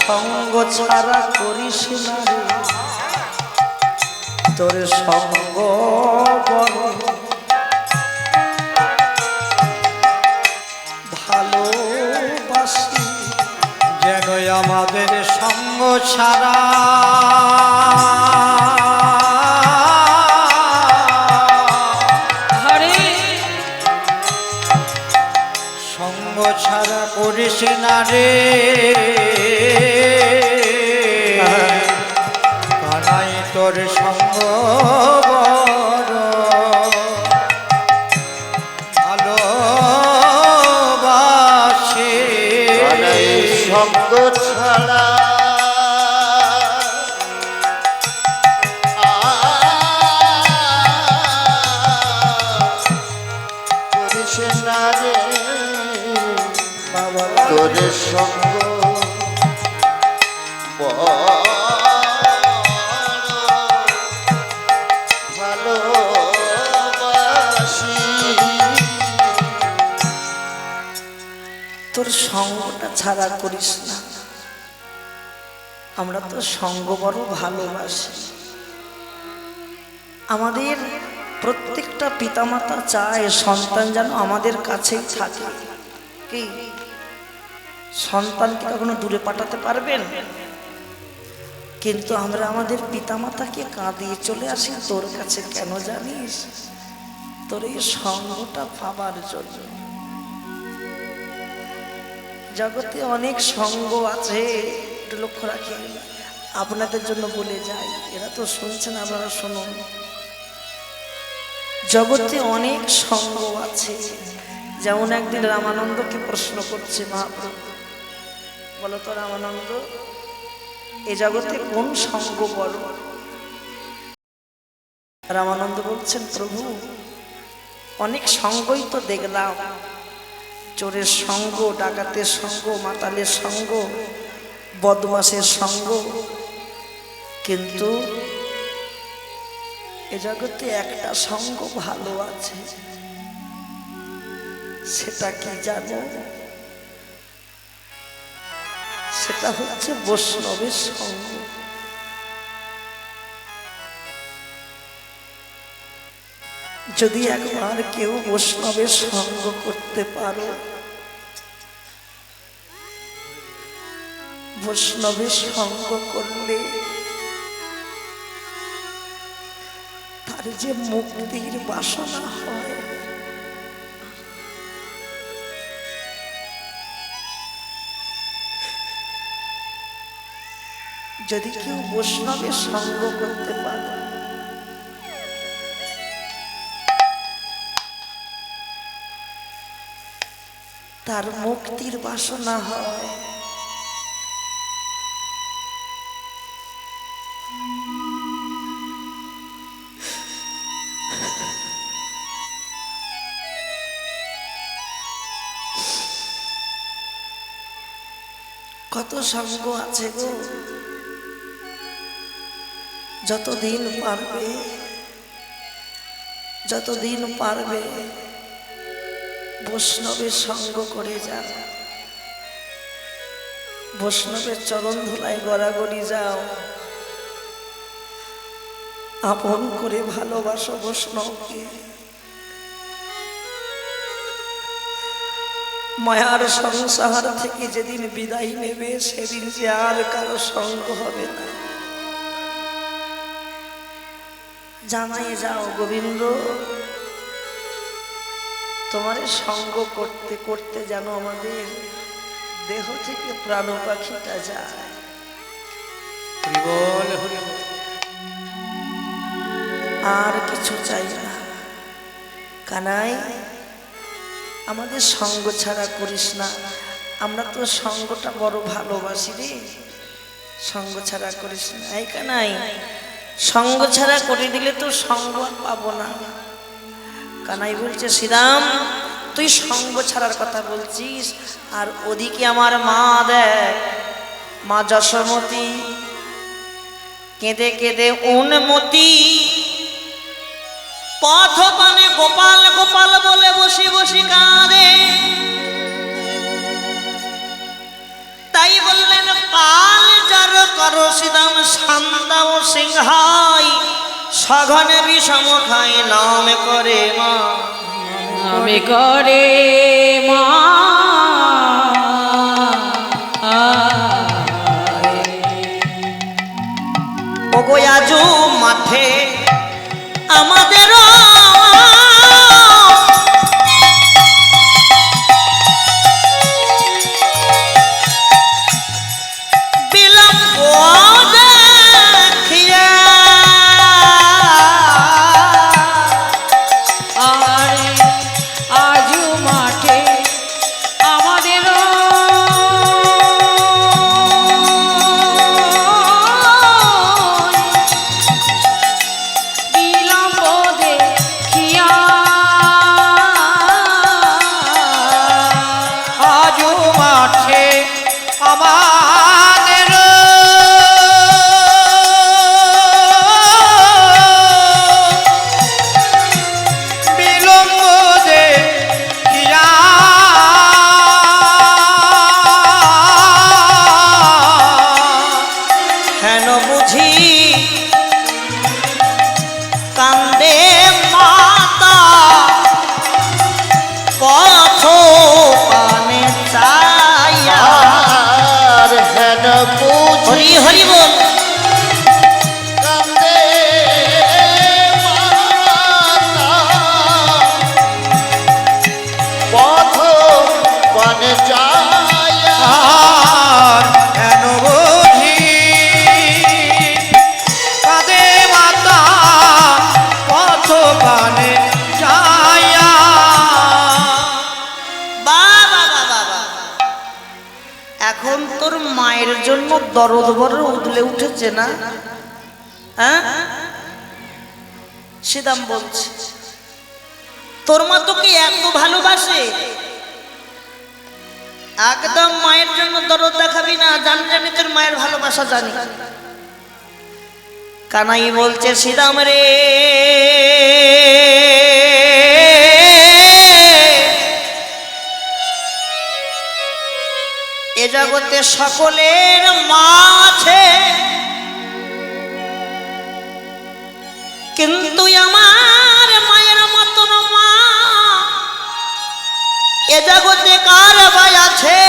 সঙ্গ ছাড়া করিস না রে, তোর সঙ্গ বড় ভালোবাসি। যেন আমাদের সঙ্গ ছাড়া হরে সঙ্গ ছাড়া করিস না রে কানাই তোর সঙ্গ বড় ভালোবাসে। কানাই সঙ্গ ছাড়া করিস না রে বাবা তোর সঙ্গ বড় ভালোবাসি। তোর সঙ্গটা ছাড়া করিস না, আমরা তো সঙ্গ বড় ভালোবাসি। আমাদের প্রত্যেকটা পিতামাতা চায় সন্তান যেন আমাদের কাছেই থাকে। কি সন্তানকে কখনো দূরে পাঠাতে পারবেন? কিন্তু আমরা আমাদের পিতামাতাকে কাঁদিয়ে চলে আসি তোর কাছে, কেন জানিস? তোর এই সঙ্গটা পাবার জন্য। জগতে অনেক সঙ্গ আছে, একটু লক্ষ্য রাখি, আপনাদের জন্য বলে যাই, এরা তো শুনছেন, আপনারা শুনুন। জগতে অনেক সঙ্গ আছে। যেমন একদিন রামানন্দকে প্রশ্ন করছে মহাপ্রভু, বলো তো রামানন্দ, এ জগতে কোন সঙ্গ বড়? রামানন্দ বলছেন, প্রভু অনেক সঙ্গই তো দেখলাম, চোরের সঙ্গ, ডাকাতের সঙ্গ, মাতালের সঙ্গ, বদমাশের সঙ্গ, কিন্তু এ জগতে একটা সঙ্গ ভালো আছে, সেটা কি জানো? সেটা হচ্ছে বৈষ্ণবের সঙ্গ। যদি একবার কেউ বৈষ্ণবের সঙ্গ করতে পারো, বৈষ্ণবের সঙ্গ করলে তার যে মুক্তির বাসনা হয়, যদি কেউ বৈষ্ণবের সঙ্গ করতে পারে, তার মুক্তির বাসনা হয়। কত সঙ্গ আছে গো, যতদিন পারবে, যতদিন পারবে বৈষ্ণবের সঙ্গ করে যাও, বৈষ্ণবের চরণ ধুলায় গড়াগড়ি যাও, আপন করে ভালোবাসো বৈষ্ণবকে। মায়ার সংসার থেকে যেদিন বিদায় নেবে, সেদিন যে আর কারো সঙ্গ হবে না। জানাই যাও, গোবিন্দ তোমার সঙ্গ করতে করতে যেন আমাদের দেহ থেকে প্রাণ পাখিটা যায়। আর কিছু চাই না। কানাই, আমাদের সঙ্গ ছাড়া করিস না। আমরা তো সঙ্গটা বড় ভালোবাসি রে, সঙ্গ ছাড়া করিস না। এই কানাই, সঙ্গ ছাড়া করে দিলে তো সঙ্গ আর পাবো না। কানাই বলছে, শ্রীরাম তুই সঙ্গ ছাড়ার কথা বলছিস, আর ওদিকে আমার মা, দেখ মা যশোমতী কেঁদে কেঁদে উন্মতি পথ পানে গোপাল গোপাল বলে বসি বসি কাঁদে। তাই বললেন কাল যার করো সিদাম শান্তাও সিংহাই সঘনে বিষম খাই নাম করে মা আমি করে মা ওগো আজু মাঠে আমাদের বিলম্ব দেখিয়া আরে আজু মাঠে আমাদের বিলম্ব দেখিয়া আজু মাঠে আমাদের বিলম্ব দেখিয়া হেন বুঝি কান্দে মাতা পথ পানে চাইয়া। আর হেন বুঝি হরি হরি বল কান্দে মাতা, পথ পানে যাইয়া। আর হেন বুঝি কাঁদে মাতা পথ পানে যাইয়া। বাবা বাবা বাবা, এখন তোর মায়ের জন্য দরদ বড় উদলে উঠেছে না? হ্যাঁ, সিদাম বলছে তোর মা তোকে এত ভালোবাসে, একদম মায়ের জন্য দরদ দেখাবি না। জানি তোর মায়ের ভালোবাসা জানি। কানাই বলছে সিদাম রে, এ জগতে সকলের মা আছে, কিন্তু আমার মায়ের মতন মা এ জগতে কার ভাই আছে?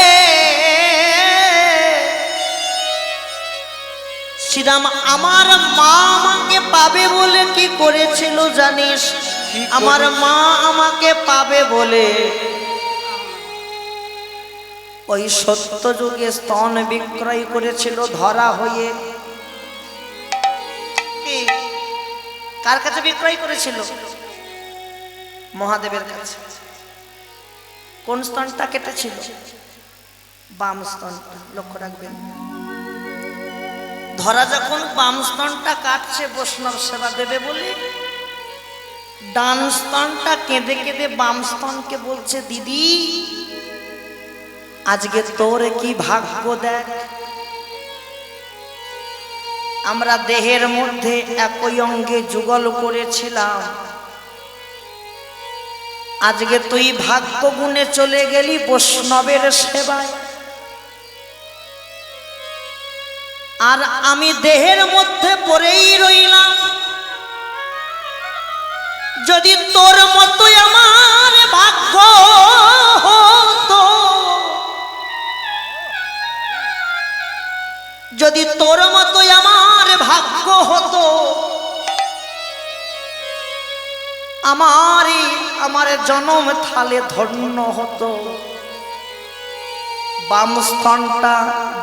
শ্রীরাম আমার মা আমাকে পাবে বলে কি করেছিল জানিস? আমার মা আমাকে পাবে বলে ওই সত্য যুগে স্তন বিক্রয় করেছিল ধরা হয়ে। কি? কার কাছে বিক্রয় করেছিল? মহাদেবের কাছে। কোন স্তনটা কেটেছিল? বাম স্তনটা। লক্ষ্য রাখবেন, ধরা যখন বাম স্তনটা কাটছে বৈষ্ণব সেবা দেবে বলে, ডান স্তনটা কেঁদে কেঁদে বাম স্তনকে বলছে দিদি আজকে তোর কি ভাগ্য দেখ, আমরা দেহের মধ্যে একই অঙ্গে যুগল করেছিলাম, আজকে তুই ভাগ্য গুণে চলে গেলি বৈষ্ণবের সেবায়, আর আমি দেহের মধ্যে পড়েই রইলাম। যদি তোর মতোই আমার ভাগ্য হতো, যদি তোর মতোই আমার ভাগ্য হতো, আমার জনম থালে ধন্য হতো। বাম স্তনটা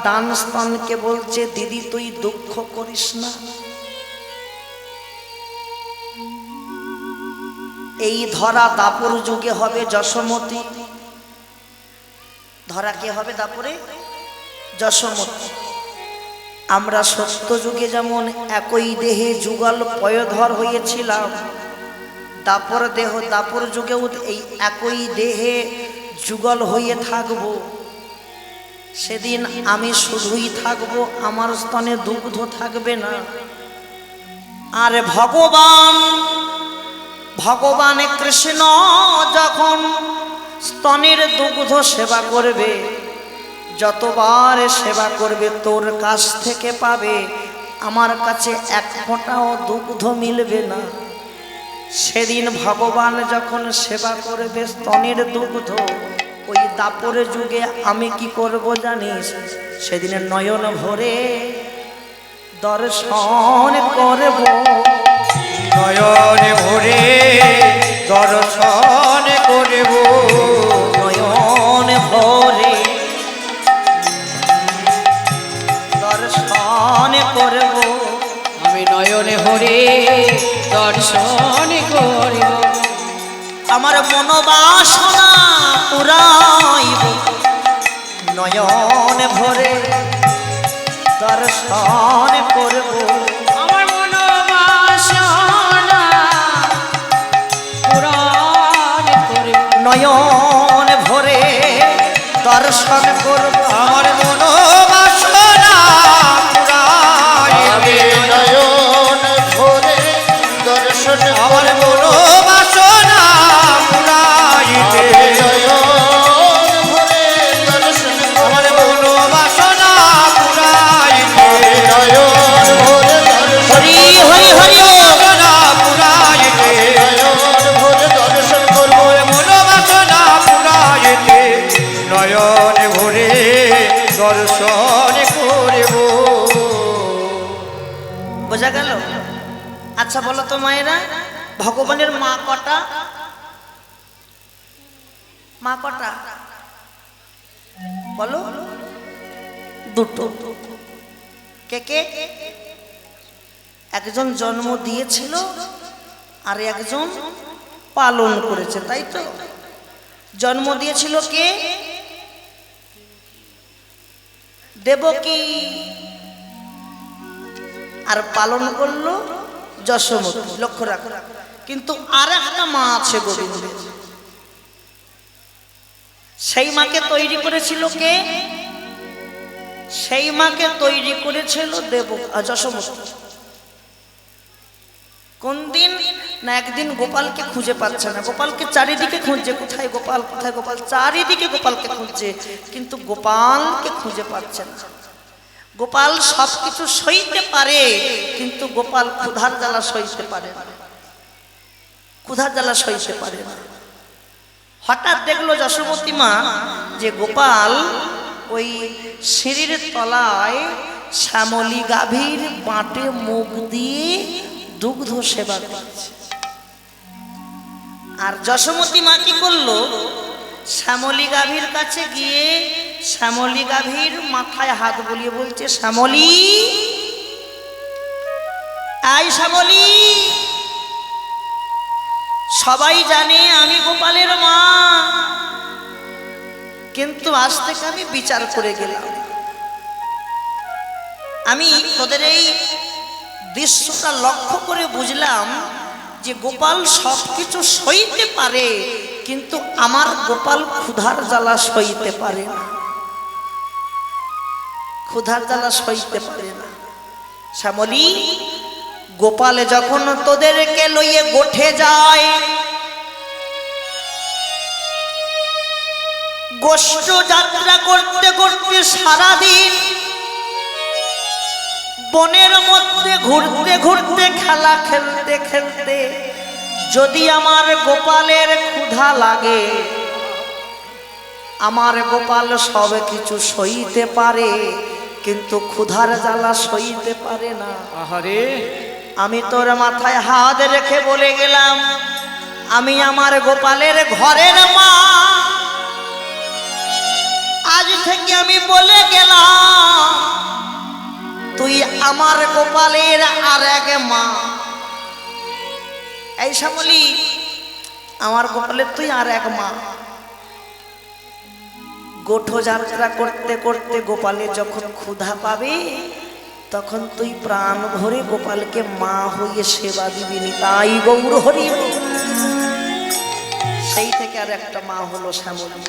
ডান স্তনকে বলছে দিদি তুই দুঃখ করিস না, এই ধরা দাপর যুগে হবে যশোমতী। ধরা কে হবে দাপরে? যশোমতী। আমরা সত্য যুগে যেমন একই দেহে যুগল পয়ধর হয়েছিলাম, দাপর দেহ দাপর যুগেও এই একই দেহে যুগল হয়ে থাকবো। সেদিন আমি শুধুই থাকবো, আমার স্তনে দুগ্ধ থাকবে না। আর ভগবান ভগবান কৃষ্ণ যখন স্তনের দুগ্ধ সেবা করবে, যতবার সেবা করবে তোর কাছ থেকে পাবে, আমার কাছে এক ফোঁটাও দুগ্ধ মিলবে না। সেদিন ভগবান যখন সেবা করবে স্তনের দুগ্ধ, ওই দাপর যুগে আমি কি করব জানিস? সেদিন নয়ন ভরে দর্শন করব, নয়নে ভরে দর্শন করব, নয়ন ভরে দর্শন করব। আমি নয়নে ভরে দর্শন করব, আমার মনোবাসনা পুরাইব, নয়ন ভরে দর্শন করব। আমার মনোবাসনা পূরণ করব, নয়ন ভরে দর্শন করব। আমার মনোবাসনা আমি পুরাইবে, নয়ন ভরে দর্শন আমার করব। মনোবাসনা পুরাইবে, আমি নয়ন ভরে দর্শন আমার করব। মনোবাসনা পুরাইবে, আমি নয়ন ভরে দর্শন হরি করব। হরি হরি মনোবাসনা পুরাইবে, নয়ন ভরে দর্শন করব। ওই মনোবাসনা পুরাইবে, নয়ন ভরে দর্শন করব। বোঝা গেল? আচ্ছা বলো তো মায়েরা, ভগবানের মা কটা? মা কটা বলো? দুটো। কে কে? একজন জন্ম দিয়েছিল আর একজন পালন করেছে, তাই তো? জন্ম দিয়েছিল কে? দেবকী। আর পালন করলো যশোমতী। লক্ষ্য রাখো। কিন্তু আর একটা মা আছে গোবিন্দের, সেই মাকে তৈরি করেছিল কে? সেই মাকে তৈরি করেছিল যশোমতী। কোন দিন না একদিন গোপালকে খুঁজে পাচ্ছে না, গোপালকে চারিদিকে খুঁজছে, কোথায় গোপাল কোথায় গোপাল, চারিদিকে গোপালকে খুঁজছে, কিন্তু গোপালকে খুঁজে পাচ্ছে না। গোপাল সবকিছু সইতে পারে, কিন্তু গোপাল ক্ষুধার জ্বালা সইতে পারে না, ক্ষুধার জ্বালা সইতে পারে না। হঠাৎ দেখলো যশোমতী মা যে গোপাল ওই সিঁড়ির তলায় শ্যামলী গাভীর বাঁটে মুখ দিয়ে দুগ্ধ সেবা করছে। আর যশোমতী মা কি করলো? শ্যামলী গাভীর কাছে গিয়ে শ্যামলী গাভীর মাথায় হাত বুলিয়ে বলছে, শ্যামলী, আই শ্যামলী, সবাই জানে আমি গোপালের মা, কিন্তু আজ থেকে আমি বিচার করে গেলাম। আমি তোদের এই দৃশ্যটা লক্ষ্য করে বুঝলাম যে গোপাল সবকিছু সইতে পারে, কিন্তু আমার গোপাল ক্ষুধার জ্বালা সইতে পারে না, ক্ষুধার জ্বালা সইতে পারে না। শ্যামলী, গোপাল যখন তোদেরকে লইয়ে গোঠে যায়, গোষ্ঠ যাত্রা করতে করতে সারাদিন বনের মধ্যে ঘুরতে ঘুরতে খেলা খেলতে খেলতে যদি আমার গোপালের ক্ষুধা লাগে, আমার গোপাল সব কিছু সইতে পারে, কিন্তু ক্ষুধার জ্বালা সইতে পারে না। আহারে, আমি তোর মাথায় হাত রেখে বলে গেলাম, আমি আমার গোপালের ঘরের মা। আজ থেকে আমি বলে গেলাম, তুই আমার গোপালের আর এক মা। এই শ্যামলী, আমার গোপালের তুই আর এক মা। গোঠো যাত্রা করতে করতে গোপালের যখন ক্ষুধা পাবে, তখন তুই প্রাণ ভরে গোপালকে মা হয়ে সেবা দিবি নি। তাই গৌর হরি। সেই থেকে আর একটা মা হলো শ্যামলী।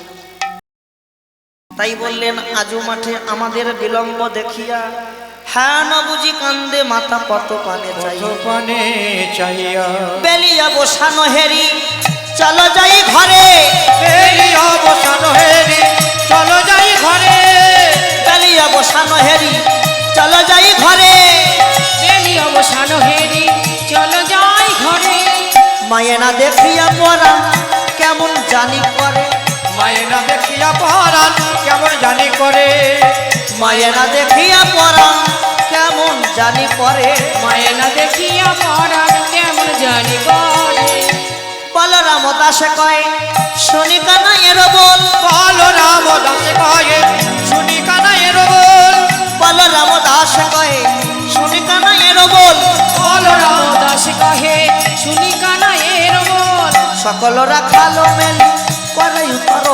তাই বললেন, আজু মাঠে আমাদের বিলম্ব দেখিয়া হ্যাঁ না বুঝি কান্দে মাথা কত পানে চাই পানে চাইয়া বেলিয়া বসানো হেরি চলো যাই ঘরে এই অবসান হেরি চলো যাই ঘরে বেলিয়া বসানো হেরি চলো যাই ঘরে বেলি অবসান হেরি চলো যাই ঘরে মায়ে না দেখিয়া পড়া কেমন জানি করে মায়ে না দেখিয়া পরাণ কেমন জানি করে মায়ে না দেখিয়া পড়া কেমন জানি করে মায়ে না দেখিয়া পরাণ কেমন জানি করে বলরাম দাসে কয় শুনি কানা এর বল বল রাম দাসে কয়ে শুনি কানাইয়ের বল বলরাম দাসে কয় শুনি কানা এর বল বল রাম দাস কহে শুনি কানা এর বল সকলরা খালো মেলি করে উত্তর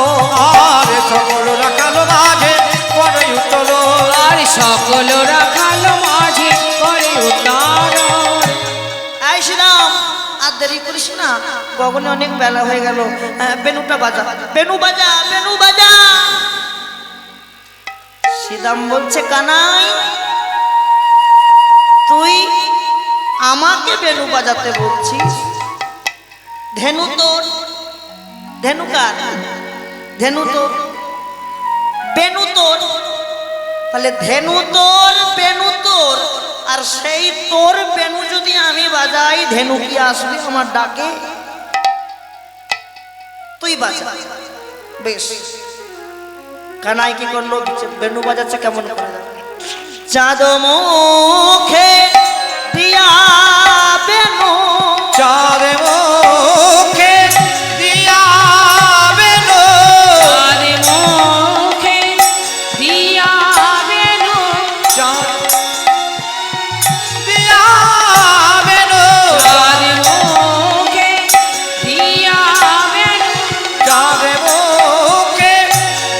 আর সকল রাখালো মাঝে পরে উত্তর আর সকল রাখালো মাঝে করে উত্তর আই শ্রীরাম আর দেরি করিস না গগনে অনেক বেলা হয়ে গেল বেনুটা বাজা বেনু বাজা বেনু বাজা শ্রীরাম বলছে কানাই তুই আমাকে বেনু বাজাতে বলছিস ধেনু তোর ধেনু কার ধেনু তোর বেনু তোর তাহলে ধেনু তোর বেনু তোর আর সেই তোর বেনু যদি আমি বাজাই ধেনু কি আসবে আমার ডাকে তুই বাজা বেশ কানাই কি করলো বেনু বাজাচ্ছে কেমন করে চাঁদ মুখে দিয়া বেনু চাঁদ মুখে দিয়া বেনু আর মুখে দিয়া বেনু চাঁদ দিয়া বেনু আর মুখে দিয়া বেনু চাঁদ মুখে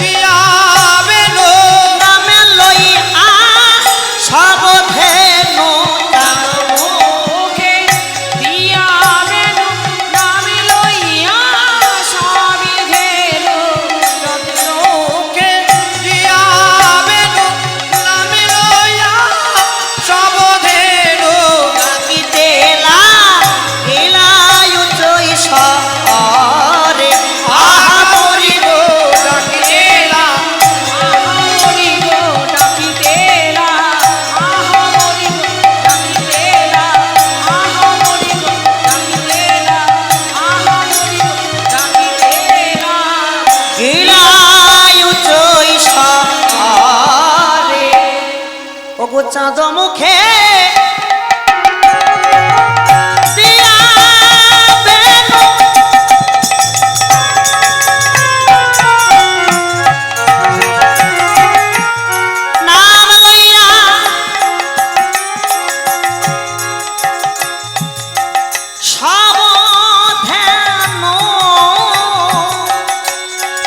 দিয়া বেনু নামে লই আ সব ধেনু মুখে দিয়া বেনু নামি লইয়া সবই ধেনু মুখে দিয়া বেনু নামে লইয়া সব ধেনু আমি দেলা এলায়ু চই সরে আহা মরি গো ডাকিলা মরি গো ডাকিতেলা আহা মরি গো ডাকিতেলা আহা মরি গো ডাকিতেলা আহা মরি গো ডাকিতেলা এলায়ু চই সরে ওগো চাঁদ মুখে দিয়া বেনু নাম লইয়া সব ধ্যান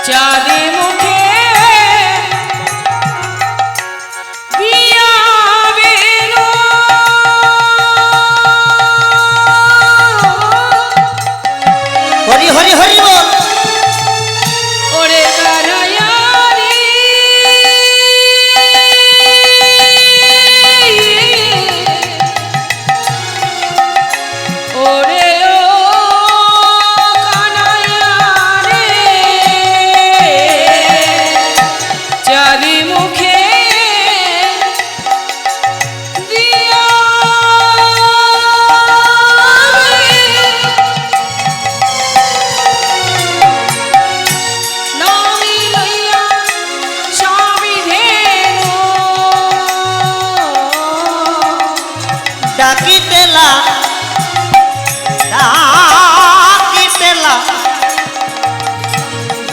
চাঁদে মুখে দিয়া বেরো হরি হরি হরি বল ওরে কানাইয়া রে ওরে ও কানাইয়া রে চাঁদি মুখে দিয়া নামি লইয়া সবই ধেনু ডাকিতেলা ডাকিতেলা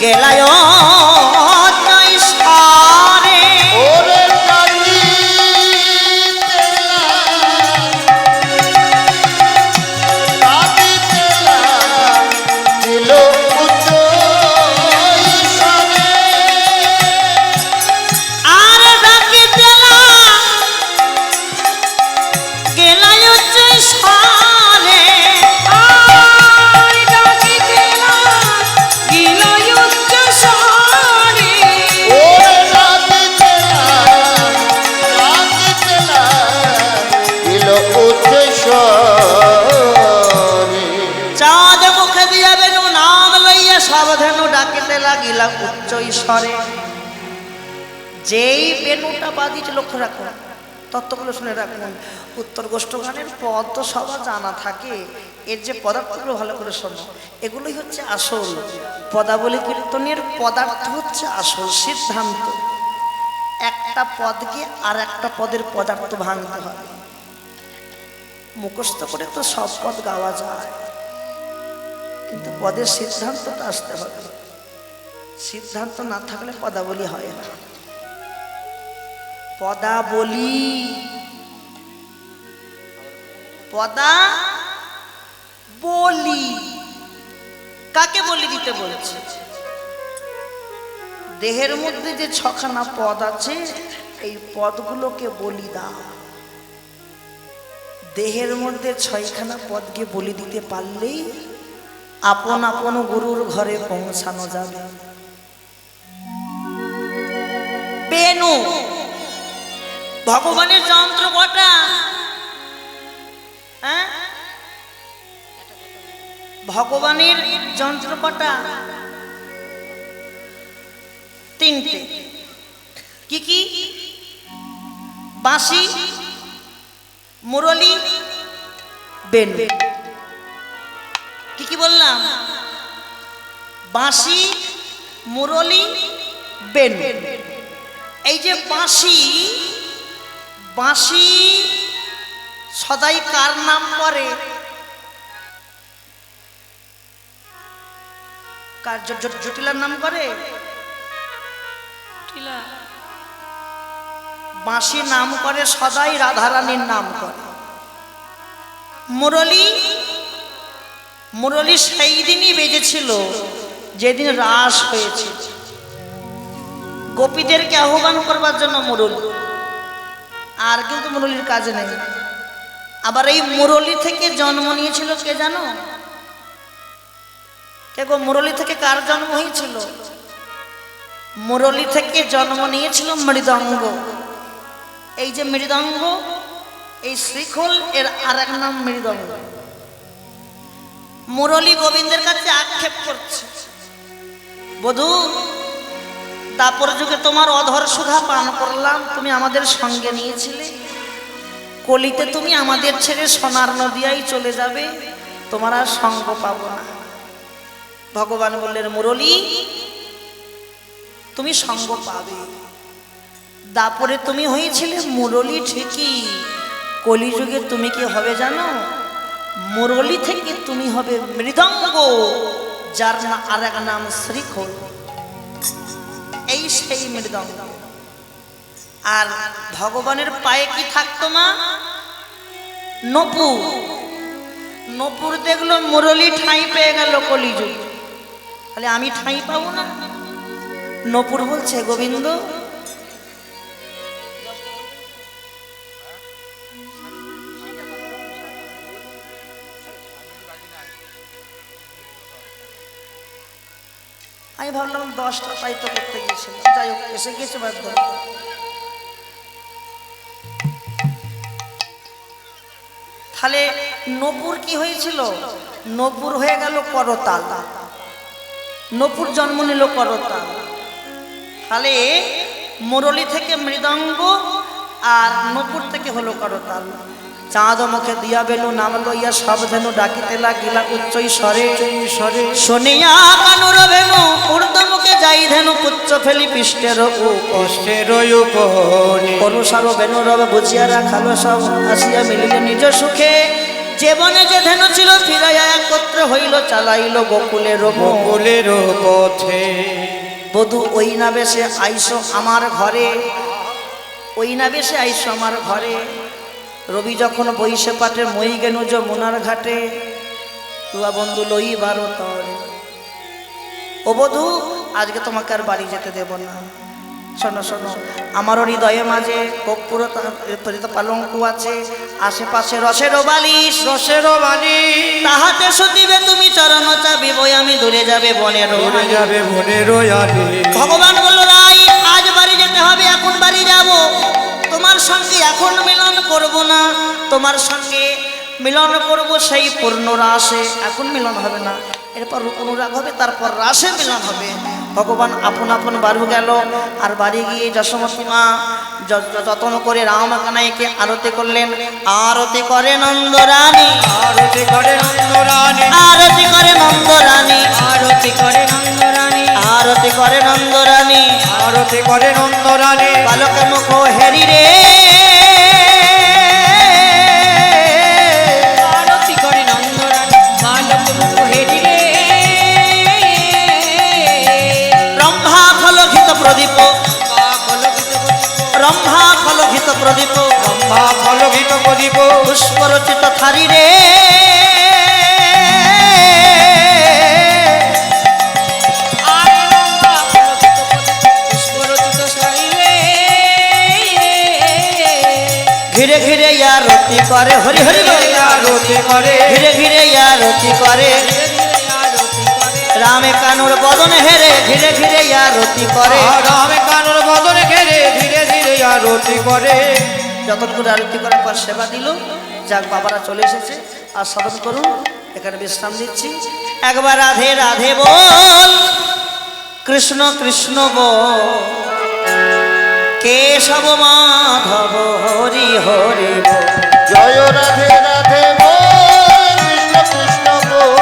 গেলায় নই সারে ওরে ডাকিতেলা, ডাকিতেলা, দিল উচ্চ ঈশ্বরে। আর ডাকিতেলা গেলায় চই সারে আর ডাকিতেলা গিলয় উচ্চ গেলা উচ্চ স্বরে। যেই বেনুটা বাজিয়েছে, লক্ষ্য রাখুন, তত্ত্বগুলো শুনে রাখুন। উত্তর গোষ্ঠ গানের পদ তো সবার জানা থাকে, এর যে পদার্থগুলো ভালো করে শোনো, এগুলোই হচ্ছে আসল। পদাবলী কীর্তনের পদার্থ হচ্ছে আসল সিদ্ধান্ত। একটা পদকে আর একটা পদের পদার্থ ভাঙতে হবে। মুখস্থ করে তো সব পদ গাওয়া যায়, কিন্তু পদের সিদ্ধান্তটা আসতে হবে। সিদ্ধান্ত না থাকলে পদাবলী হয় না। পদাবলী, পদা বলি, কাকে বলি দিতে বলছে? দেহের মধ্যে যে ছখানা পদ আছে, এই পদগুলোকে বলি দাও। দেহের মধ্যে ছয়খানা পদকে বলি দিতে পারলেই আপন আপন গুরুর ঘরে পৌঁছানো যাবে। বেনু ভগবানের যন্ত্র কটা? হ্যাঁ, ভগবানের যন্ত্র কটা? তিনটে। কি কি? বাঁশি, মুরলী, বেনু। কি কি বললাম? বাঁশি, মুরলী, বেনু। এই যে বাঁশি, বাঁশি সদাই কার নাম করে? কার? জটিলার নাম করে? বাঁশি নাম করে সদাই রাধারানীর নাম করে। মুরলী, মুরলী সেই দিনই বেজেছিল যেদিন রাস হয়েছে, গোপীদেরকে আহ্বান করবার জন্য মুরলী। আর কিন্তু মুরলীর কাজ নেই। আবার এই মুরলী থেকে জন্ম নিয়েছিল কে জানো? কে গো? মুরলী থেকে কার জন্ম হয়েছিল? মুরলী থেকে জন্ম নিয়েছিল মৃদঙ্গ। এই যে মৃদঙ্গ, এই শ্রীখোল, এর আর এক নাম মৃদঙ্গ। মুরলী গোবিন্দের কাছে আক্ষেপ করছে, বধূ দাপর যুগে তোমার অধর সুধা পান করলাম, তুমি আমাদের সঙ্গে নিয়েছিলে, কলিতে তুমি আমাদের ছেড়ে সোনার নদিয়ায় চলে যাবে, তোমার আর সঙ্গ পাবো না। ভগবান বললেন, মুরলী তুমি সঙ্গ পাবে। দাপরে তুমি হয়েছিলে মুরলী ঠিকই, কলিযুগে তুমি কি হবে জানো? মুরলী থেকে তুমি হবে মৃদঙ্গ, যার না আর এক নাম শ্রীখোল। এই সেই মৃদঙ্গ। আর ভগবানের পায়ে কি থাকতো মা? নপুর। নপুর দেখলো মুরলী ঠাঁই পেয়ে গেল কলিযুগ, তাহলে আমি ঠাঁই পাবো না? নপুর বলছে, গোবিন্দ আমি ভাবলাম 10টা তাই তো করতে গিয়েছিল, যাই হোক এসে গিয়েছে বাধ্য। তাহলে নপুর কি হয়েছিল? নপুর হয়ে গেল করতাল। নপুর জন্ম নিল করতাল। তাহলে মুরলী থেকে মৃদঙ্গ, আর নপুর থেকে হলো করতাল। চাঁদ মুখে দিয়া বেনু নাম লইয়া সব ধেনু ডাকিতে লাগিলা উচ্চ স্বরে। শুনিয়া কানুর বেনু ঊর্ধ্ব মুখে যাই ধেনু পুচ্ছ ফেলি পৃষ্ঠের অনুসার বেনু রব বুঝিয়া রাখালো সব, আসিয়া মিলিলে নিজ সুখে। জীবনে যে ধেনু ছিল ফিরাইয়া একত্র হইল, চালাইল গোকুলের পথে। বধূ ওই না বেশে আইসো আমার ঘরে, ওই না বেশে আইসো আমার ঘরে। রবি যখন বইসে পাটে মই গেনু যমুনার ঘাটে, তুয়া বন্ধু লই 12 তরে। ও বধূ আজকে তোমাকে আর বাড়ি যেতে দেব না। শোনো শোনো, আমারও হৃদয়ে মাঝে কর্পূর পালঙ্ক আছে, আশেপাশে রসেরও বালিশ, তাহাতে শুধিবে তুমি চরণ চাবিব, আমি দূরে যাবে বনের ভগবান বলল, রাই আজ বাড়ি যেতে হবে, এখন বাড়ি যাব। তোমার সঙ্গে এখন মিলন করব না, তোমার সঙ্গে মিলন করব সেই পূর্ণ রাসে। এখন মিলন হবে না, এরপর অনুরাগ হবে, তারপর রাসে মিলন হবে। ভগবান আপন আপন বাড়ু গেল। আর বাড়ি গিয়ে যশোমতী মা যত্ন করে রাম কানাইকে আরতি করলেন। আরতি করে নন্দরানী, আরতি করে নন্দরানী, আরতি করে নন্দরানী, আরতি করে নন্দরানী, আরতি করে নন্দরানী। আরতি করে নন্দরানী। বালকের মুখ হেরি রে, আরতি করে নন্দরানী, বালক মুখ হেরি রে। রম্ভা ফলঘিত প্রদীপ, রম্ভা ফলঘিত প্রদীপ, ব্রহ্মা ফলঘিত প্রদীপ, পুষ্পরচিত থারি রে। ঘিরে ঘিরে আরতি করে, হরি হরি বল। আরতি করে, ঘিরে ঘিরে আরতি করে, রামে কানুর বদন হেরে ঘিরে ঘিরে আরতি করে। রামে কানুর বদনে ঘেরে ধীরে ধীরে আরতি করে। যতন করে আরতি করার পর সেবা দিল। যাক, বাবারা চলে এসেছে, আর সাধন করুন, এখানে বিশ্রাম দিচ্ছি। একবার রাধে রাধে বল, কৃষ্ণ কৃষ্ণ বল, কেশব মাধব হরি হরি বল। জয় রাধে রাধে বল, কৃষ্ণ কৃষ্ণ বল,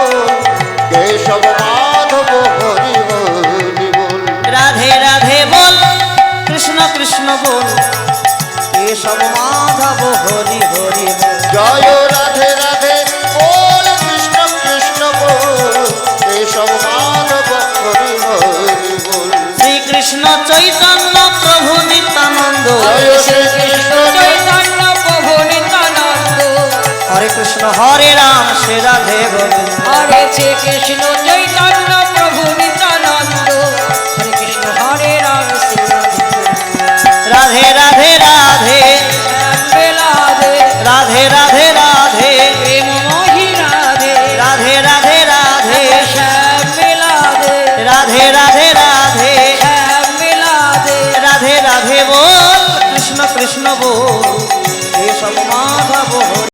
কেশব মাধব হরি হরি বল। রাধে রাধে বল, কৃষ্ণ কৃষ্ণ বল, কেশব মাধব হরি হরি বল। জয় রাধে রাধে বল, কৃষ্ণ কৃষ্ণ বল, কেশব মাধব হরি হরি বল। শ্রীকৃষ্ণ চৈতন্য প্রভু নিত্যানন্দ, জয় শ্রীকৃষ্ণ চৈতন্য প্রভু নিত্যানন্দ, হরে কৃষ্ণ হরে রাম শ্রী রাধে গোবিন্দ। হরে কৃষ্ণ চৈতন্য প্রভু নিত্যানন্দ, হরে কৃষ্ণ হরে রাম শ্রী রাধে রাধে রাধে রাধে রাধে রাধে রাধে প্রেম মোহি রাধে রাধে রাধে রাধে শ্যাম মিলাদে রাধে রাধে রাধে শ্যাম মিলাদে রাধে রাধে বল, কৃষ্ণ কৃষ্ণ বল, কেশব মাধব হরি